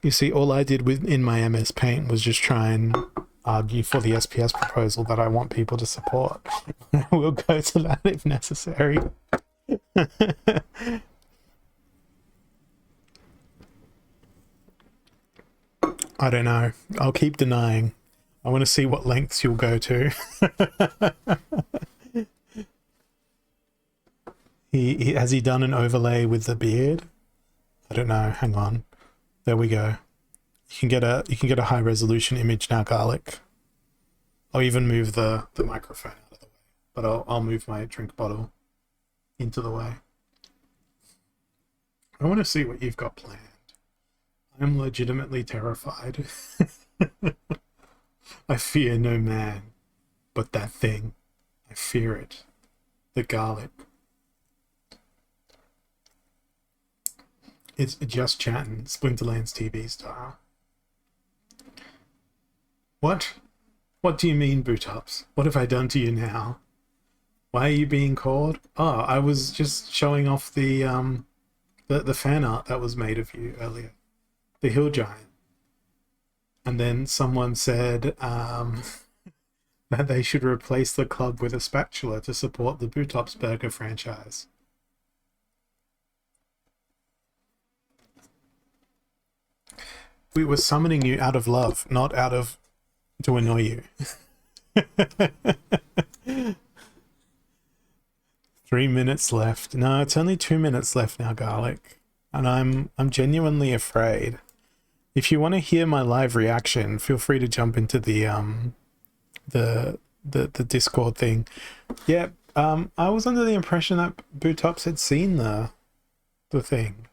You see, all I did in my MS Paint was just try and argue for the SPS proposal that I want people to support. We'll go to that if necessary. I don't know. I'll keep denying. I want to see what lengths you'll go to. Has he done an overlay with the beard? I don't know. Hang on. There we go. You can get a high resolution image now, Garlic. I'll even move the microphone out of the way, but I'll move my drink bottle into the way. I want to see what you've got planned. I'm legitimately terrified. I fear no man, but that thing. I fear it. The Garlic. It's just chatting, Splinterlands TV style. What? What do you mean, Bootups? What have I done to you now? Why are you being called? Oh, I was just showing off the fan art that was made of you earlier. The Hill Giant. And then someone said that they should replace the club with a spatula to support the Bootops Burger franchise. We were summoning you out of love, not out of to annoy you. 3 minutes left. No, it's only 2 minutes left now, Garlic. And I'm genuinely afraid. If you want to hear my live reaction, feel free to jump into the Discord thing. Yeah, I was under the impression that Bootops had seen the thing.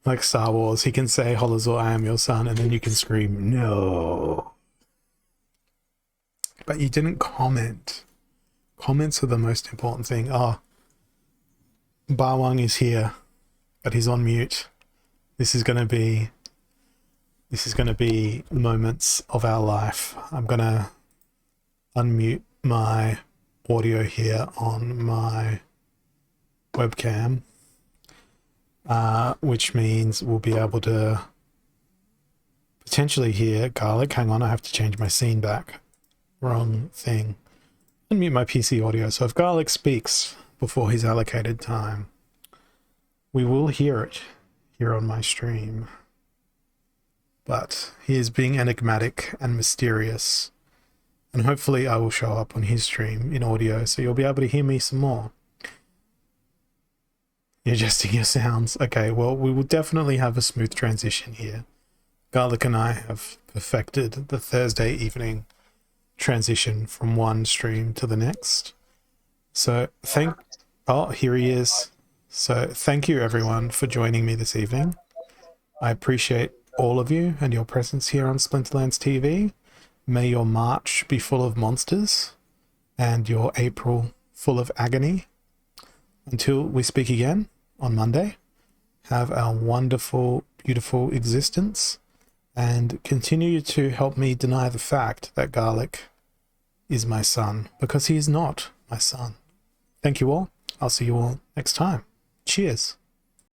Like Star Wars, he can say, Holazor, I am your son, and then you can scream, no. But you didn't comment. Comments are the most important thing. Oh, Barwang is here, but he's on mute. This is gonna be moments of our life. I'm gonna unmute my audio here on my webcam. Which means we'll be able to potentially hear Garlic. Hang on, I have to change my scene back. Wrong thing. Unmute my PC audio. So if Garlic speaks before his allocated time, we will hear it here on my stream. But he is being enigmatic and mysterious. And hopefully I will show up on his stream in audio, so you'll be able to hear me some more. You're adjusting your sounds. Okay, well, we will definitely have a smooth transition here. Garlic and I have perfected the Thursday evening transition from one stream to the next. So oh, here he is. So thank you everyone for joining me this evening. I appreciate all of you and your presence here on Splinterlands TV. May your March be full of monsters and your April full of agony. Until we speak again on Monday, have a wonderful, beautiful existence and continue to help me deny the fact that Garlic is my son, because he is not my son. Thank you all. I'll see you all next time. Cheers.